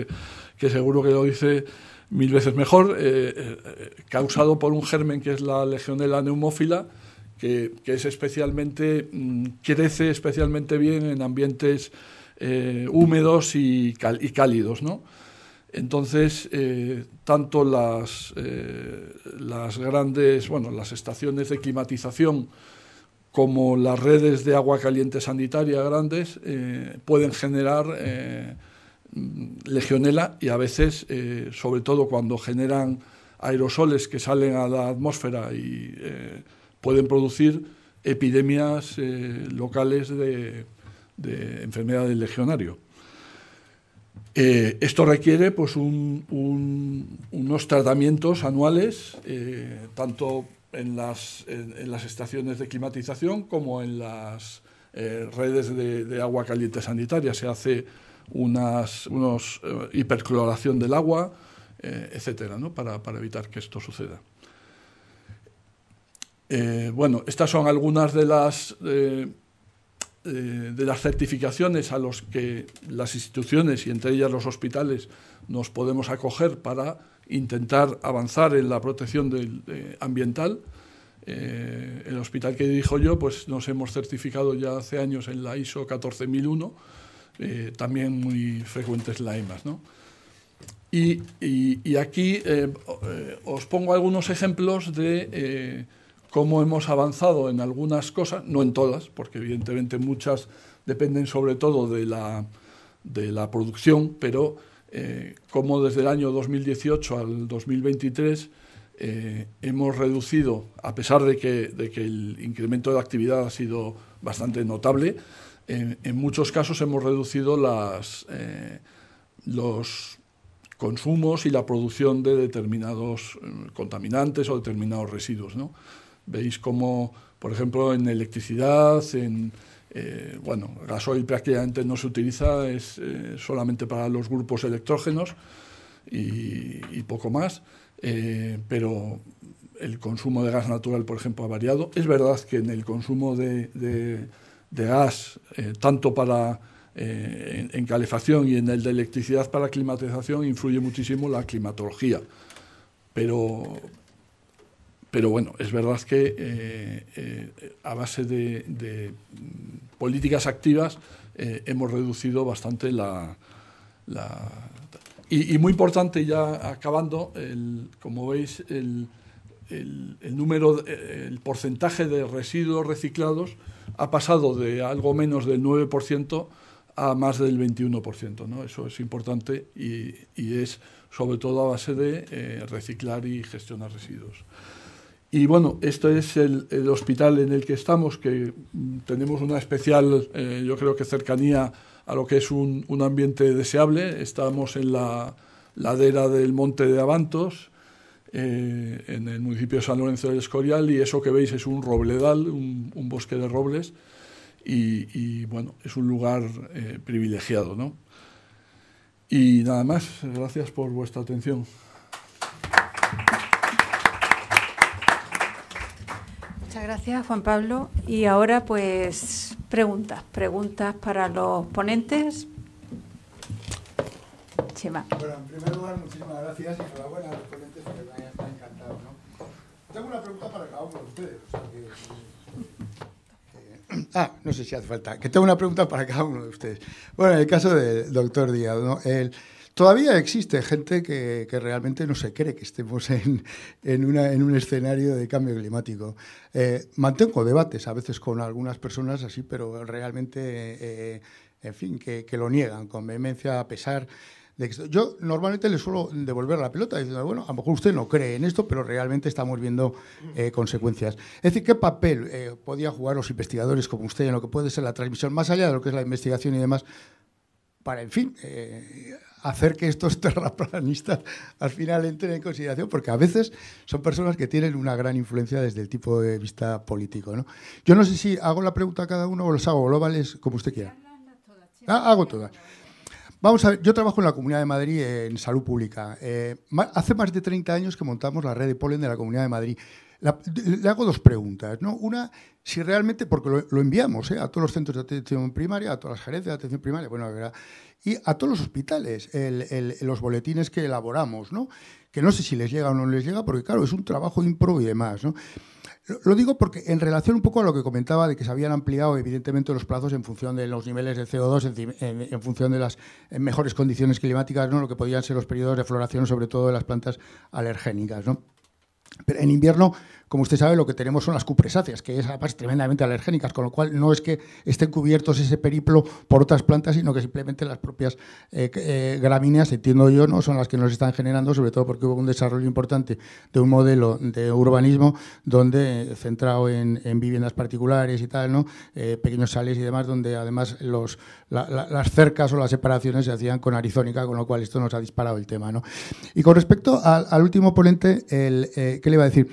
que seguro que lo dice 1000 veces mejor, causado por un germen que es la Legionella pneumófila, que es crece especialmente bien en ambientes húmedos y cálidos, ¿no? Entonces, tanto las grandes, las estaciones de climatización como las redes de agua caliente sanitaria grandes pueden generar legionela, y a veces, sobre todo cuando generan aerosoles que salen a la atmósfera y pueden producir epidemias locales de enfermedad del legionario. Esto requiere pues unos tratamientos anuales, tanto en las estaciones de climatización como en las redes de agua caliente sanitaria. Se hace unos hipercloración del agua, etcétera, ¿no? para evitar que esto suceda. Estas son algunas de las certificaciones a los que las instituciones, y entre ellas los hospitales, nos podemos acoger para intentar avanzar en la protección ambiental. El hospital que dirijo yo, pues nos hemos certificado ya hace años en la ISO 14001, también muy frecuentes la EMAS, ¿no? Y aquí os pongo algunos ejemplos de cómo hemos avanzado en algunas cosas, no en todas, porque evidentemente muchas dependen sobre todo de la producción, pero cómo desde el año 2018 al 2023 hemos reducido, a pesar de que el incremento de la actividad ha sido bastante notable, en muchos casos hemos reducido los consumos y la producción de determinados contaminantes o determinados residuos, ¿no? Veis como, por ejemplo, en electricidad, bueno, gasoil prácticamente no se utiliza, es solamente para los grupos electrógenos y poco más, pero el consumo de gas natural, por ejemplo, ha variado. Es verdad que en el consumo de gas, tanto para en calefacción y en el de electricidad para climatización, influye muchísimo la climatología. Pero bueno, es verdad que a base de políticas activas hemos reducido bastante y muy importante, ya acabando, como veis, el porcentaje de residuos reciclados ha pasado de algo menos del 9% a más del 21%, ¿no? Eso es importante y es sobre todo a base de reciclar y gestionar residuos. Y bueno, este es el hospital en el que estamos, que tenemos una especial, yo creo que cercanía a lo que es un ambiente deseable. Estamos en la ladera del Monte de Abantos, en el municipio de San Lorenzo del Escorial, y eso que veis es un robledal, un bosque de robles, y bueno, es un lugar privilegiado, ¿no? Y nada más, gracias por vuestra atención. Muchas gracias, Juan Pablo. Y ahora, pues, preguntas para los ponentes. Chema. Bueno, en primer lugar, muchísimas gracias y enhorabuena a los ponentes porque me ha encantado, ¿no? Tengo una pregunta para cada uno de ustedes. No sé si hace falta. Que tengo una pregunta para cada uno de ustedes. Bueno, en el caso del doctor Díaz, ¿no? Todavía existe gente que realmente no se cree que estemos en un escenario de cambio climático. Mantengo debates a veces con algunas personas así, pero realmente, en fin, que lo niegan con vehemencia, a pesar de que yo normalmente le suelo devolver la pelota diciendo, bueno, a lo mejor usted no cree en esto, pero realmente estamos viendo consecuencias. Es decir, ¿qué papel podían jugar los investigadores como usted en lo que puede ser la transmisión, más allá de lo que es la investigación y demás, para, en fin, hacer que estos terraplanistas al final entren en consideración? Porque a veces son personas que tienen una gran influencia desde el tipo de vista político, ¿no? Yo no sé si hago la pregunta a cada uno o los hago globales, como usted quiera. Hago todas. Vamos a ver, yo trabajo en la Comunidad de Madrid en salud pública. Hace más de 30 años que montamos la red de polen de la Comunidad de Madrid. Le hago dos preguntas, ¿no? Una, si realmente, porque lo enviamos a todos los centros de atención primaria, a todas las gerencias de atención primaria, bueno, ¿verdad? Y a todos los hospitales, los boletines que elaboramos, ¿no? Que no sé si les llega o no les llega, porque claro, es un trabajo impro y demás, ¿no? Lo digo porque en relación un poco a lo que comentaba de que se habían ampliado evidentemente los plazos en función de los niveles de CO2, en función de las mejores condiciones climáticas, ¿no? Lo que podían ser los periodos de floración, sobre todo de las plantas alergénicas, ¿no? Pero en invierno, como usted sabe, lo que tenemos son las cupresáceas, que es además tremendamente alergénicas, con lo cual no es que estén cubiertos ese periplo por otras plantas, sino que simplemente las propias gramíneas, entiendo yo, no son las que nos están generando, sobre todo porque hubo un desarrollo importante de un modelo de urbanismo donde centrado en viviendas particulares y tal, ¿no? Pequeños sales y demás, donde además las cercas o las separaciones se hacían con arizónica, con lo cual esto nos ha disparado el tema, ¿no? Y con respecto al último ponente, ¿qué le iba a decir?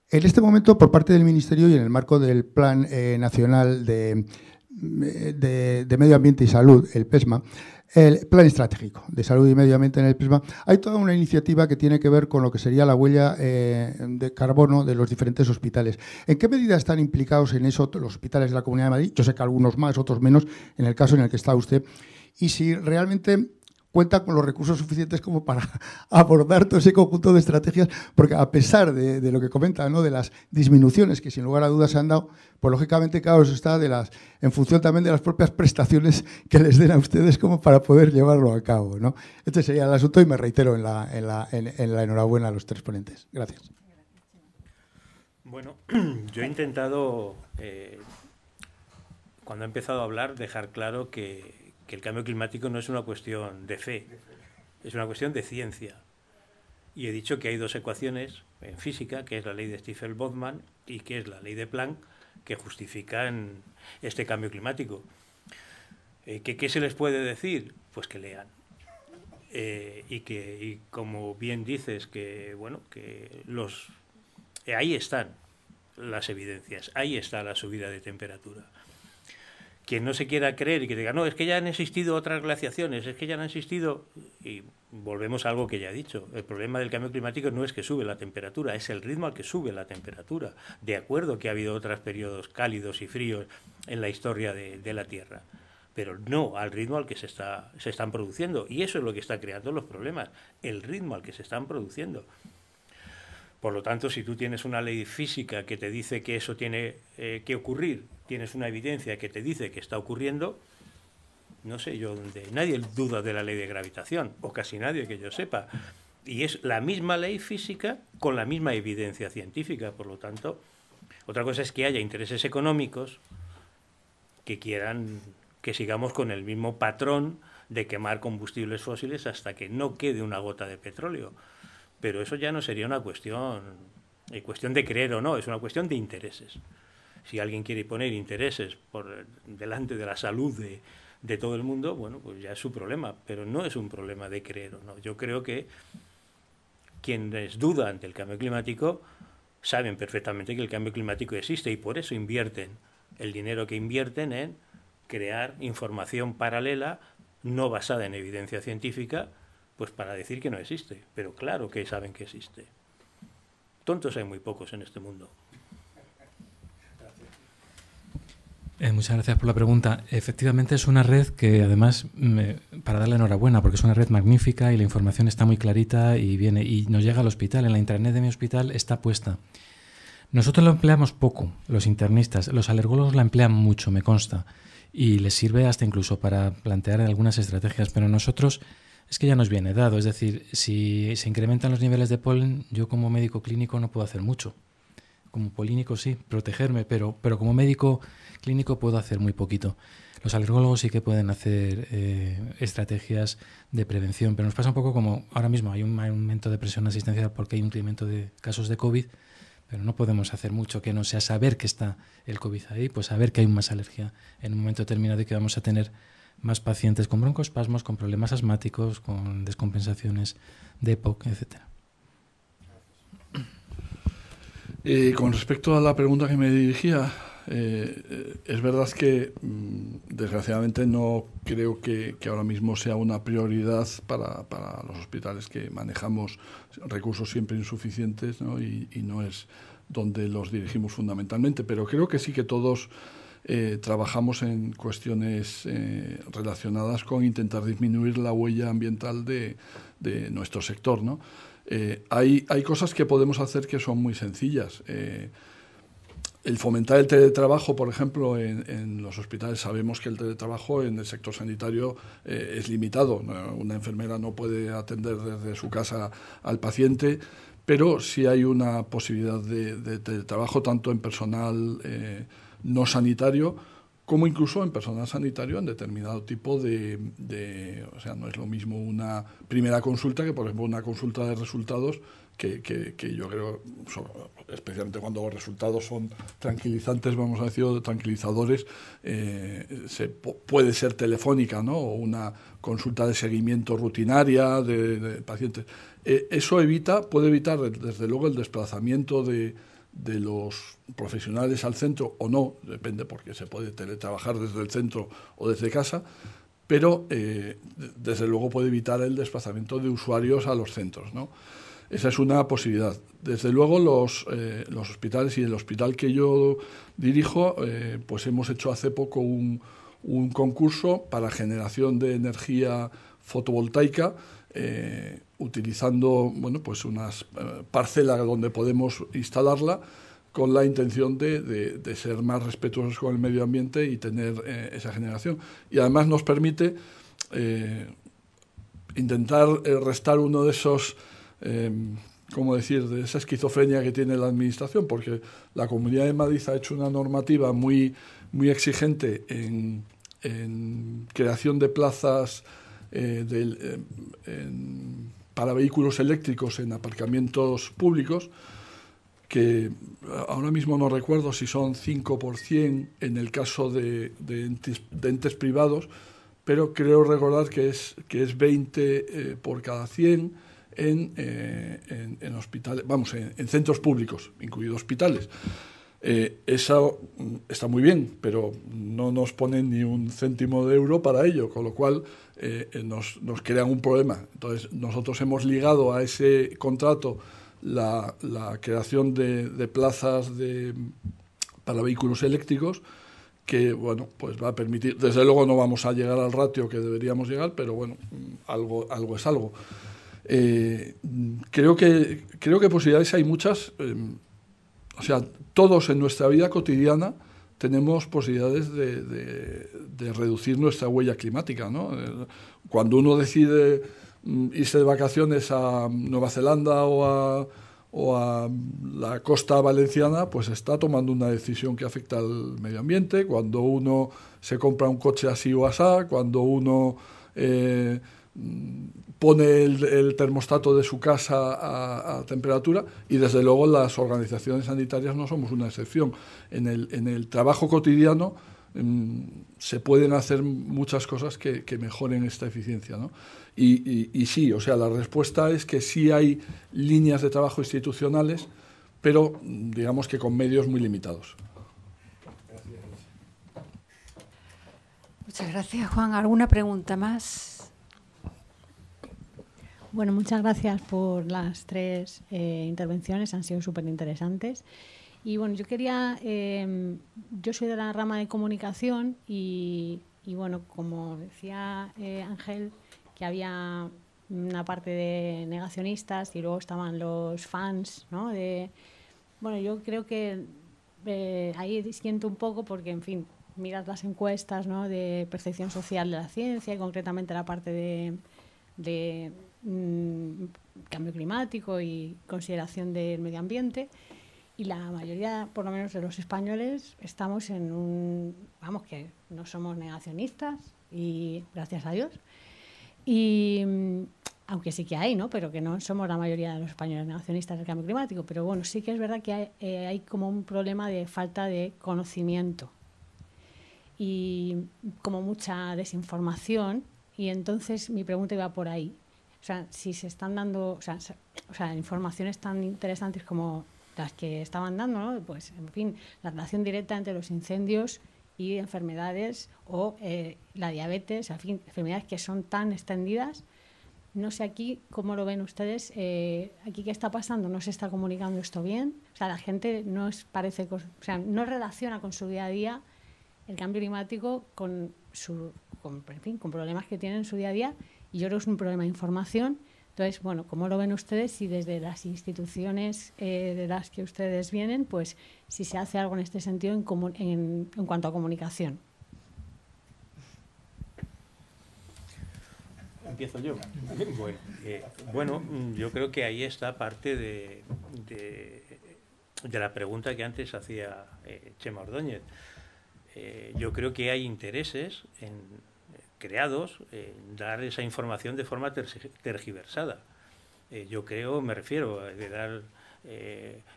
En este momento, por parte del Ministerio y en el marco del Plan Nacional de Medio Ambiente y Salud, el PESMA, el Plan Estratégico de Salud y Medio Ambiente en el PESMA, hay toda una iniciativa que tiene que ver con lo que sería la huella de carbono de los diferentes hospitales. ¿En qué medida están implicados en eso los hospitales de la Comunidad de Madrid? Yo sé que algunos más, otros menos, en el caso en el que está usted. Y si realmente cuenta con los recursos suficientes como para abordar todo ese conjunto de estrategias, porque a pesar de lo que comenta, ¿no? De las disminuciones que sin lugar a dudas se han dado, pues lógicamente, claro, eso está en función también de las propias prestaciones que les den a ustedes como para poder llevarlo a cabo, ¿no? Este sería el asunto y me reitero en la enhorabuena a los tres ponentes. Gracias. Bueno, yo he intentado, cuando he empezado a hablar, dejar claro que el cambio climático no es una cuestión de fe, es una cuestión de ciencia. Y he dicho que hay dos ecuaciones en física, que es la ley de Stifel-Boltzmann y que es la ley de Planck, que justifican este cambio climático. ¿Qué se les puede decir? Pues que lean. y como bien dices, que bueno, que ahí están las evidencias, ahí está la subida de temperatura. Quien no se quiera creer y que diga, no, es que ya han existido otras glaciaciones, es que ya han existido, y volvemos a algo que ya he dicho, el problema del cambio climático no es que sube la temperatura, es el ritmo al que sube la temperatura. De acuerdo que ha habido otros periodos cálidos y fríos en la historia de la Tierra, pero no al ritmo al que se están produciendo, y eso es lo que está creando los problemas, el ritmo al que se están produciendo. Por lo tanto, si tú tienes una ley física que te dice que eso tiene que ocurrir, tienes una evidencia que te dice que está ocurriendo, no sé yo, nadie duda de la ley de gravitación, o casi nadie que yo sepa, y es la misma ley física con la misma evidencia científica. Por lo tanto, otra cosa es que haya intereses económicos que quieran que sigamos con el mismo patrón de quemar combustibles fósiles hasta que no quede una gota de petróleo. Pero eso ya no sería una cuestión de creer o no, es una cuestión de intereses. Si alguien quiere poner intereses por delante de la salud de todo el mundo, bueno, pues ya es su problema, pero no es un problema de creer o no. Yo creo que quienes dudan ante el cambio climático saben perfectamente que el cambio climático existe y por eso invierten el dinero que invierten en crear información paralela no basada en evidencia científica, pues para decir que no existe. Pero claro que saben que existe. Tontos hay muy pocos en este mundo. Muchas gracias por la pregunta. Efectivamente es una red que además, para darle enhorabuena, porque es una red magnífica y la información está muy clarita y viene y nos llega al hospital. En la intranet de mi hospital está puesta. Nosotros lo empleamos poco, los internistas. Los alergólogos la emplean mucho, me consta. Y les sirve hasta incluso para plantear algunas estrategias. Pero nosotros es que ya nos viene dado. Es decir, si se incrementan los niveles de polen, yo como médico clínico no puedo hacer mucho. Como polínico sí, protegerme, pero como médico clínico puedo hacer muy poquito. Los alergólogos sí que pueden hacer estrategias de prevención, pero nos pasa un poco como ahora mismo hay un aumento de presión asistencial porque hay un incremento de casos de COVID, pero no podemos hacer mucho que no sea saber que está el COVID ahí, pues saber que hay más alergia en un momento determinado y que vamos a tener más pacientes con broncoespasmos, con problemas asmáticos, con descompensaciones de EPOC, etcétera. Con respecto a la pregunta que me dirigía, es verdad que desgraciadamente no creo que ahora mismo sea una prioridad para los hospitales que manejamos recursos siempre insuficientes, ¿no? Y no es donde los dirigimos fundamentalmente, pero creo que sí que todos trabajamos en cuestiones relacionadas con intentar disminuir la huella ambiental de nuestro sector, ¿no? Hay cosas que podemos hacer que son muy sencillas. El fomentar el teletrabajo, por ejemplo, en los hospitales. Sabemos que el teletrabajo en el sector sanitario es limitado. Una enfermera no puede atender desde su casa al paciente, pero sí hay una posibilidad de teletrabajo tanto en personal no sanitario como incluso en personal sanitario en determinado tipo o sea, no es lo mismo una primera consulta que, por ejemplo, una consulta de resultados que yo creo, especialmente cuando los resultados son tranquilizantes, vamos a decir, o tranquilizadores, puede ser telefónica, ¿no? O una consulta de seguimiento rutinaria de pacientes. Eso puede evitar, desde luego, el desplazamiento de los profesionales al centro o no, depende, porque se puede teletrabajar desde el centro o desde casa, pero desde luego puede evitar el desplazamiento de usuarios a los centros, ¿no? Esa es una posibilidad. Desde luego los hospitales, y el hospital que yo dirijo, pues hemos hecho hace poco un concurso para generación de energía fotovoltaica, utilizando pues unas parcelas donde podemos instalarla, con la intención de ser más respetuosos con el medio ambiente y tener esa generación. Y además nos permite intentar restar uno de esos, ¿cómo decir?, de esa esquizofrenia que tiene la Administración, porque la Comunidad de Madrid ha hecho una normativa muy, muy exigente en creación de plazas para vehículos eléctricos en aparcamientos públicos, que ahora mismo no recuerdo si son 5% en el caso de entes privados, pero creo recordar que es 20 por cada 100 en hospitales, vamos, en centros públicos, incluidos hospitales. Eso está muy bien, pero no nos ponen ni un céntimo de euro para ello, con lo cual nos crean un problema. Entonces, nosotros hemos ligado a ese contrato la creación de plazas para vehículos eléctricos, que bueno, pues va a permitir, desde luego no vamos a llegar al ratio que deberíamos llegar, pero bueno, algo es algo. Creo que posibilidades hay muchas. O sea, todos en nuestra vida cotidiana tenemos posibilidades de reducir nuestra huella climática, ¿no? Cuando uno decide irse de vacaciones a Nueva Zelanda o a la costa valenciana, pues está tomando una decisión que afecta al medio ambiente. Cuando uno se compra un coche así o asá, cuando uno pone el termostato de su casa a temperatura, y desde luego las organizaciones sanitarias no somos una excepción. En el trabajo cotidiano se pueden hacer muchas cosas que mejoren esta eficiencia, ¿no? Y sí, o sea, la respuesta es que sí hay líneas de trabajo institucionales, pero digamos que con medios muy limitados. Muchas gracias, Juan. ¿Alguna pregunta más? Bueno, muchas gracias por las 3 intervenciones, han sido súper interesantes. Y bueno, yo soy de la rama de comunicación y bueno, como decía Ángel, que había una parte de negacionistas y luego estaban los fans, ¿no? Bueno, yo creo que ahí siento un poco porque, en fin, miras las encuestas, ¿no?, de percepción social de la ciencia y concretamente la parte de cambio climático y consideración del medio ambiente, y la mayoría, por lo menos de los españoles, estamos vamos, que no somos negacionistas, y gracias a Dios, y aunque sí que hay, ¿no?, pero que no somos la mayoría de los españoles negacionistas del cambio climático. Pero bueno, sí que es verdad que hay como un problema de falta de conocimiento y como mucha desinformación, y entonces mi pregunta iba por ahí. O sea, si se están dando, o sea, informaciones tan interesantes como las que estaban dando, ¿no?, pues, en fin, la relación directa entre los incendios y enfermedades o la diabetes, en fin, enfermedades que son tan extendidas. No sé aquí cómo lo ven ustedes. Aquí, ¿qué está pasando? ¿No se está comunicando esto bien? O sea, la gente no relaciona con su día a día el cambio climático con problemas que tienen en su día a día. Y yo creo que es un problema de información. Entonces, bueno, ¿cómo lo ven ustedes? Y desde las instituciones de las que ustedes vienen, pues si se hace algo en este sentido en cuanto a comunicación. Empiezo yo. Bueno, yo creo que ahí está parte de la pregunta que antes hacía Chema Ordóñez. Yo creo que hay intereses creados en dar esa información de forma tergiversada. Yo creo, me refiero a dar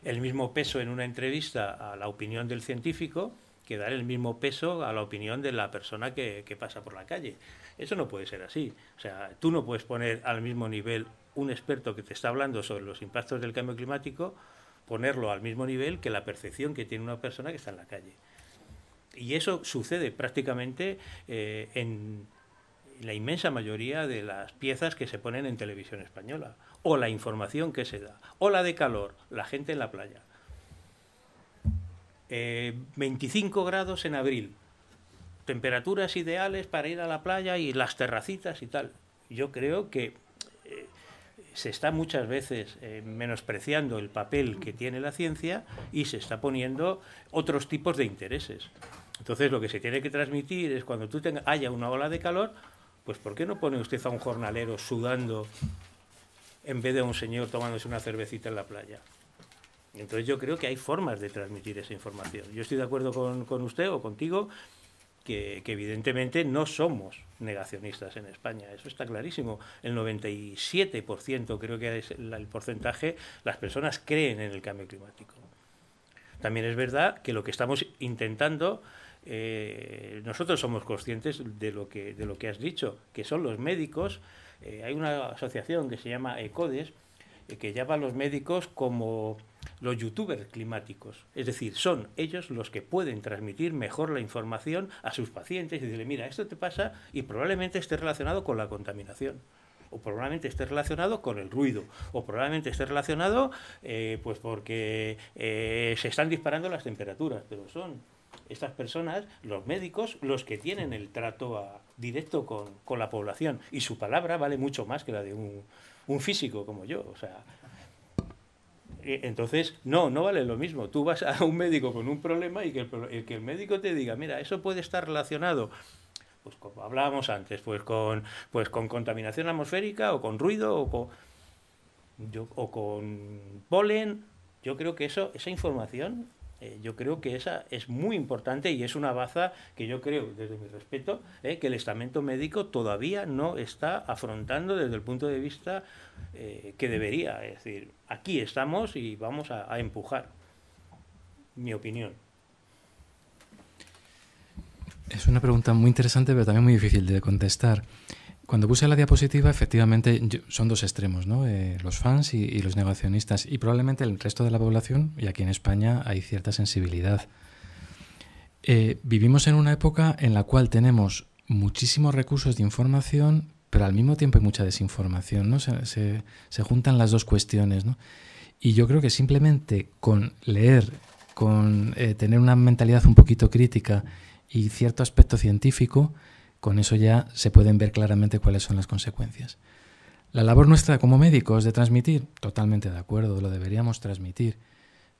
el mismo peso en una entrevista a la opinión del científico que dar el mismo peso a la opinión de la persona que pasa por la calle. Eso no puede ser así. O sea, tú no puedes poner al mismo nivel un experto que te está hablando sobre los impactos del cambio climático, ponerlo al mismo nivel que la percepción que tiene una persona que está en la calle. Y eso sucede prácticamente en la inmensa mayoría de las piezas que se ponen en televisión española, o la información que se da, o la de calor, la gente en la playa. 25 grados en abril, temperaturas ideales para ir a la playa y las terracitas y tal. Yo creo que se está muchas veces menospreciando el papel que tiene la ciencia y se está poniendo otros tipos de intereses. Entonces, lo que se tiene que transmitir es cuando haya una ola de calor, pues ¿por qué no pone usted a un jornalero sudando en vez de a un señor tomándose una cervecita en la playa? Entonces yo creo que hay formas de transmitir esa información. Yo estoy de acuerdo con usted o contigo que evidentemente no somos negacionistas en España, eso está clarísimo. El 97% creo que es el porcentaje, las personas creen en el cambio climático. También es verdad que lo que estamos intentando nosotros somos conscientes de lo que has dicho, que son los médicos. Hay una asociación que se llama ECODES, que llama a los médicos como los youtubers climáticos. Es decir, son ellos los que pueden transmitir mejor la información a sus pacientes y decirle, mira, esto te pasa y probablemente esté relacionado con la contaminación, o probablemente esté relacionado con el ruido, o probablemente esté relacionado pues porque se están disparando las temperaturas, pero son estas personas, los médicos, los que tienen el trato directo con la población, y su palabra vale mucho más que la de un físico como yo. O sea, entonces no vale lo mismo. Tú vas a un médico con un problema y que el médico te diga, mira, eso puede estar relacionado, pues como hablábamos antes, pues con contaminación atmosférica, o con ruido, o con polen. Yo creo que esa información, yo creo que esa es muy importante, y es una baza que yo creo, desde mi respeto, que el estamento médico todavía no está afrontando desde el punto de vista que debería. Es decir, aquí estamos y vamos a empujar, mi opinión. Es una pregunta muy interesante, pero también muy difícil de contestar. Cuando puse la diapositiva, efectivamente, son dos extremos, ¿no? Los fans y los negacionistas. Y probablemente el resto de la población, y aquí en España hay cierta sensibilidad. Vivimos en una época en la cual tenemos muchísimos recursos de información, pero al mismo tiempo hay mucha desinformación, ¿no? Se juntan las dos cuestiones, ¿no? Y yo creo que simplemente con leer, con tener una mentalidad un poquito crítica y cierto aspecto científico, con eso ya se pueden ver claramente cuáles son las consecuencias. La labor nuestra como médicos de transmitir, totalmente de acuerdo, lo deberíamos transmitir.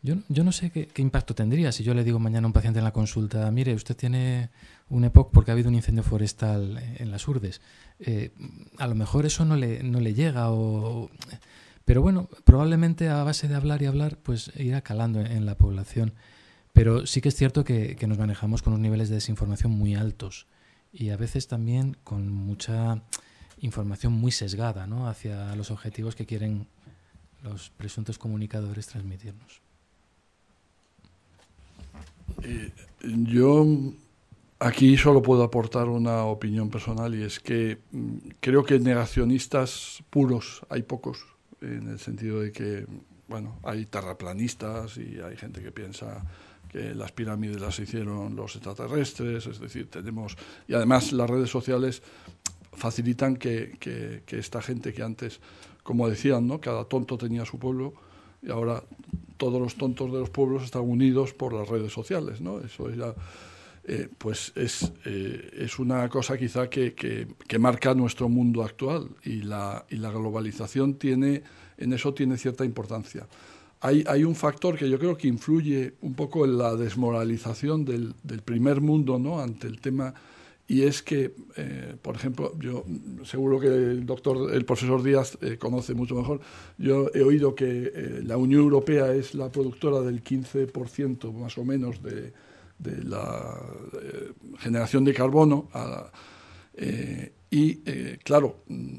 Yo no sé qué impacto tendría si yo le digo mañana a un paciente en la consulta, mire, usted tiene un EPOC porque ha habido un incendio forestal en las Urdes. A lo mejor eso no le llega, pero bueno, probablemente a base de hablar y hablar, pues irá calando en la población. Pero sí que es cierto que nos manejamos con unos niveles de desinformación muy altos, y a veces también con mucha información muy sesgada, ¿no?, hacia los objetivos que quieren los presuntos comunicadores transmitirnos. Yo aquí solo puedo aportar una opinión personal, y es que creo que negacionistas puros hay pocos, en el sentido de que, bueno, hay terraplanistas y hay gente que piensa que las pirámides las hicieron los extraterrestres, es decir, tenemos... Y además las redes sociales facilitan que esta gente que antes, como decían, ¿no?, cada tonto tenía su pueblo, y ahora todos los tontos de los pueblos están unidos por las redes sociales, ¿no? Eso ya, pues es una cosa quizá que marca nuestro mundo actual, y la globalización tiene cierta importancia. Hay un factor que yo creo que influye un poco en la desmoralización del primer mundo, ¿no?, ante el tema, y es que, por ejemplo, yo seguro que el profesor Díaz conoce mucho mejor. Yo he oído que la Unión Europea es la productora del 15% más o menos de la generación de carbono, claro,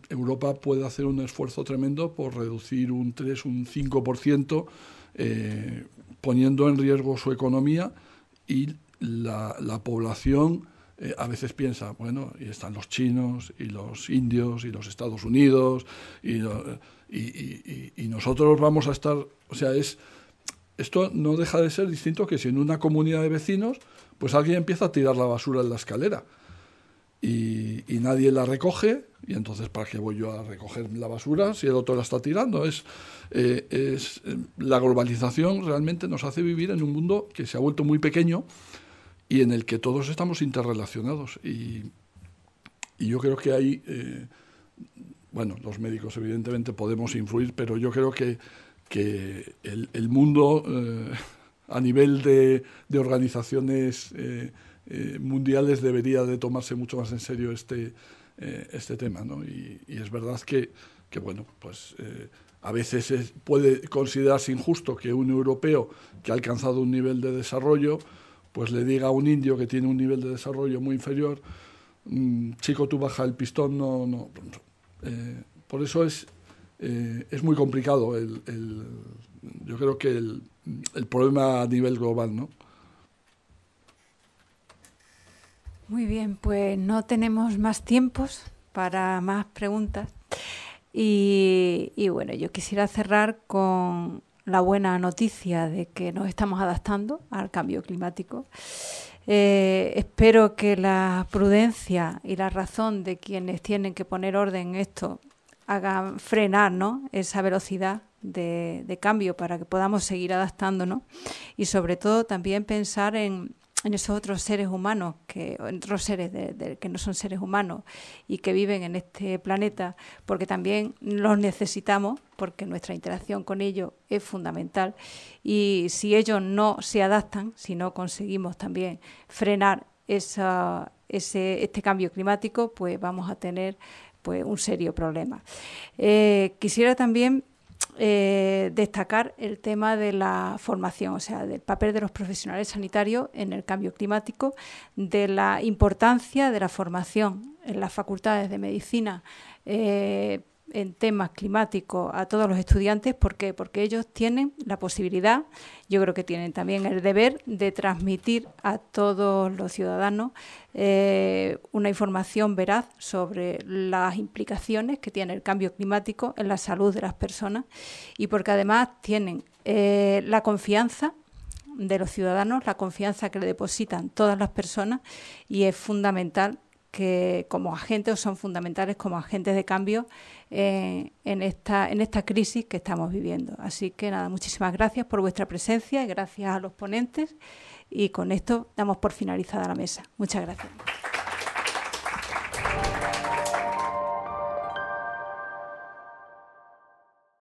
Europa puede hacer un esfuerzo tremendo por reducir un 3, un 5%, poniendo en riesgo su economía, y la población a veces piensa, bueno, y están los chinos y los indios y los Estados Unidos y nosotros vamos a estar... O sea, esto no deja de ser distinto que si en una comunidad de vecinos pues alguien empieza a tirar la basura en la escalera y nadie la recoge, y entonces ¿para qué voy yo a recoger la basura si el otro la está tirando? La globalización realmente nos hace vivir en un mundo que se ha vuelto muy pequeño y en el que todos estamos interrelacionados, y yo creo que hay bueno, los médicos evidentemente podemos influir, pero yo creo que el mundo a nivel de organizaciones mundiales debería de tomarse mucho más en serio este tema, ¿no? Y es verdad que bueno, pues a veces puede considerarse injusto que un europeo que ha alcanzado un nivel de desarrollo pues le diga a un indio que tiene un nivel de desarrollo muy inferior, chico, tú baja el pistón, no. Por eso es muy complicado yo creo que el problema a nivel global, ¿no? Muy bien, pues no tenemos más tiempos para más preguntas. Y bueno, yo quisiera cerrar con la buena noticia de que nos estamos adaptando al cambio climático. Espero que la prudencia y la razón de quienes tienen que poner orden en esto hagan frenar, ¿no?, esa velocidad de cambio para que podamos seguir adaptándonos, y sobre todo también pensar en esos otros seres humanos, otros seres que no son seres humanos y que viven en este planeta, porque también los necesitamos, porque nuestra interacción con ellos es fundamental, y si ellos no se adaptan, si no conseguimos también frenar este cambio climático, pues vamos a tener pues un serio problema. Quisiera también destacar el tema de la formación, o sea, del papel de los profesionales sanitarios en el cambio climático, de la importancia de la formación en las facultades de medicina en temas climáticos a todos los estudiantes. ¿Por qué? Porque ellos tienen la posibilidad, yo creo que tienen también el deber de transmitir a todos los ciudadanos una información veraz sobre las implicaciones que tiene el cambio climático en la salud de las personas, y porque además tienen la confianza de los ciudadanos, la confianza que le depositan todas las personas, y es fundamental que como agentes, o son fundamentales como agentes de cambio en esta crisis que estamos viviendo. Así que nada, muchísimas gracias por vuestra presencia y gracias a los ponentes, y con esto damos por finalizada la mesa. Muchas gracias.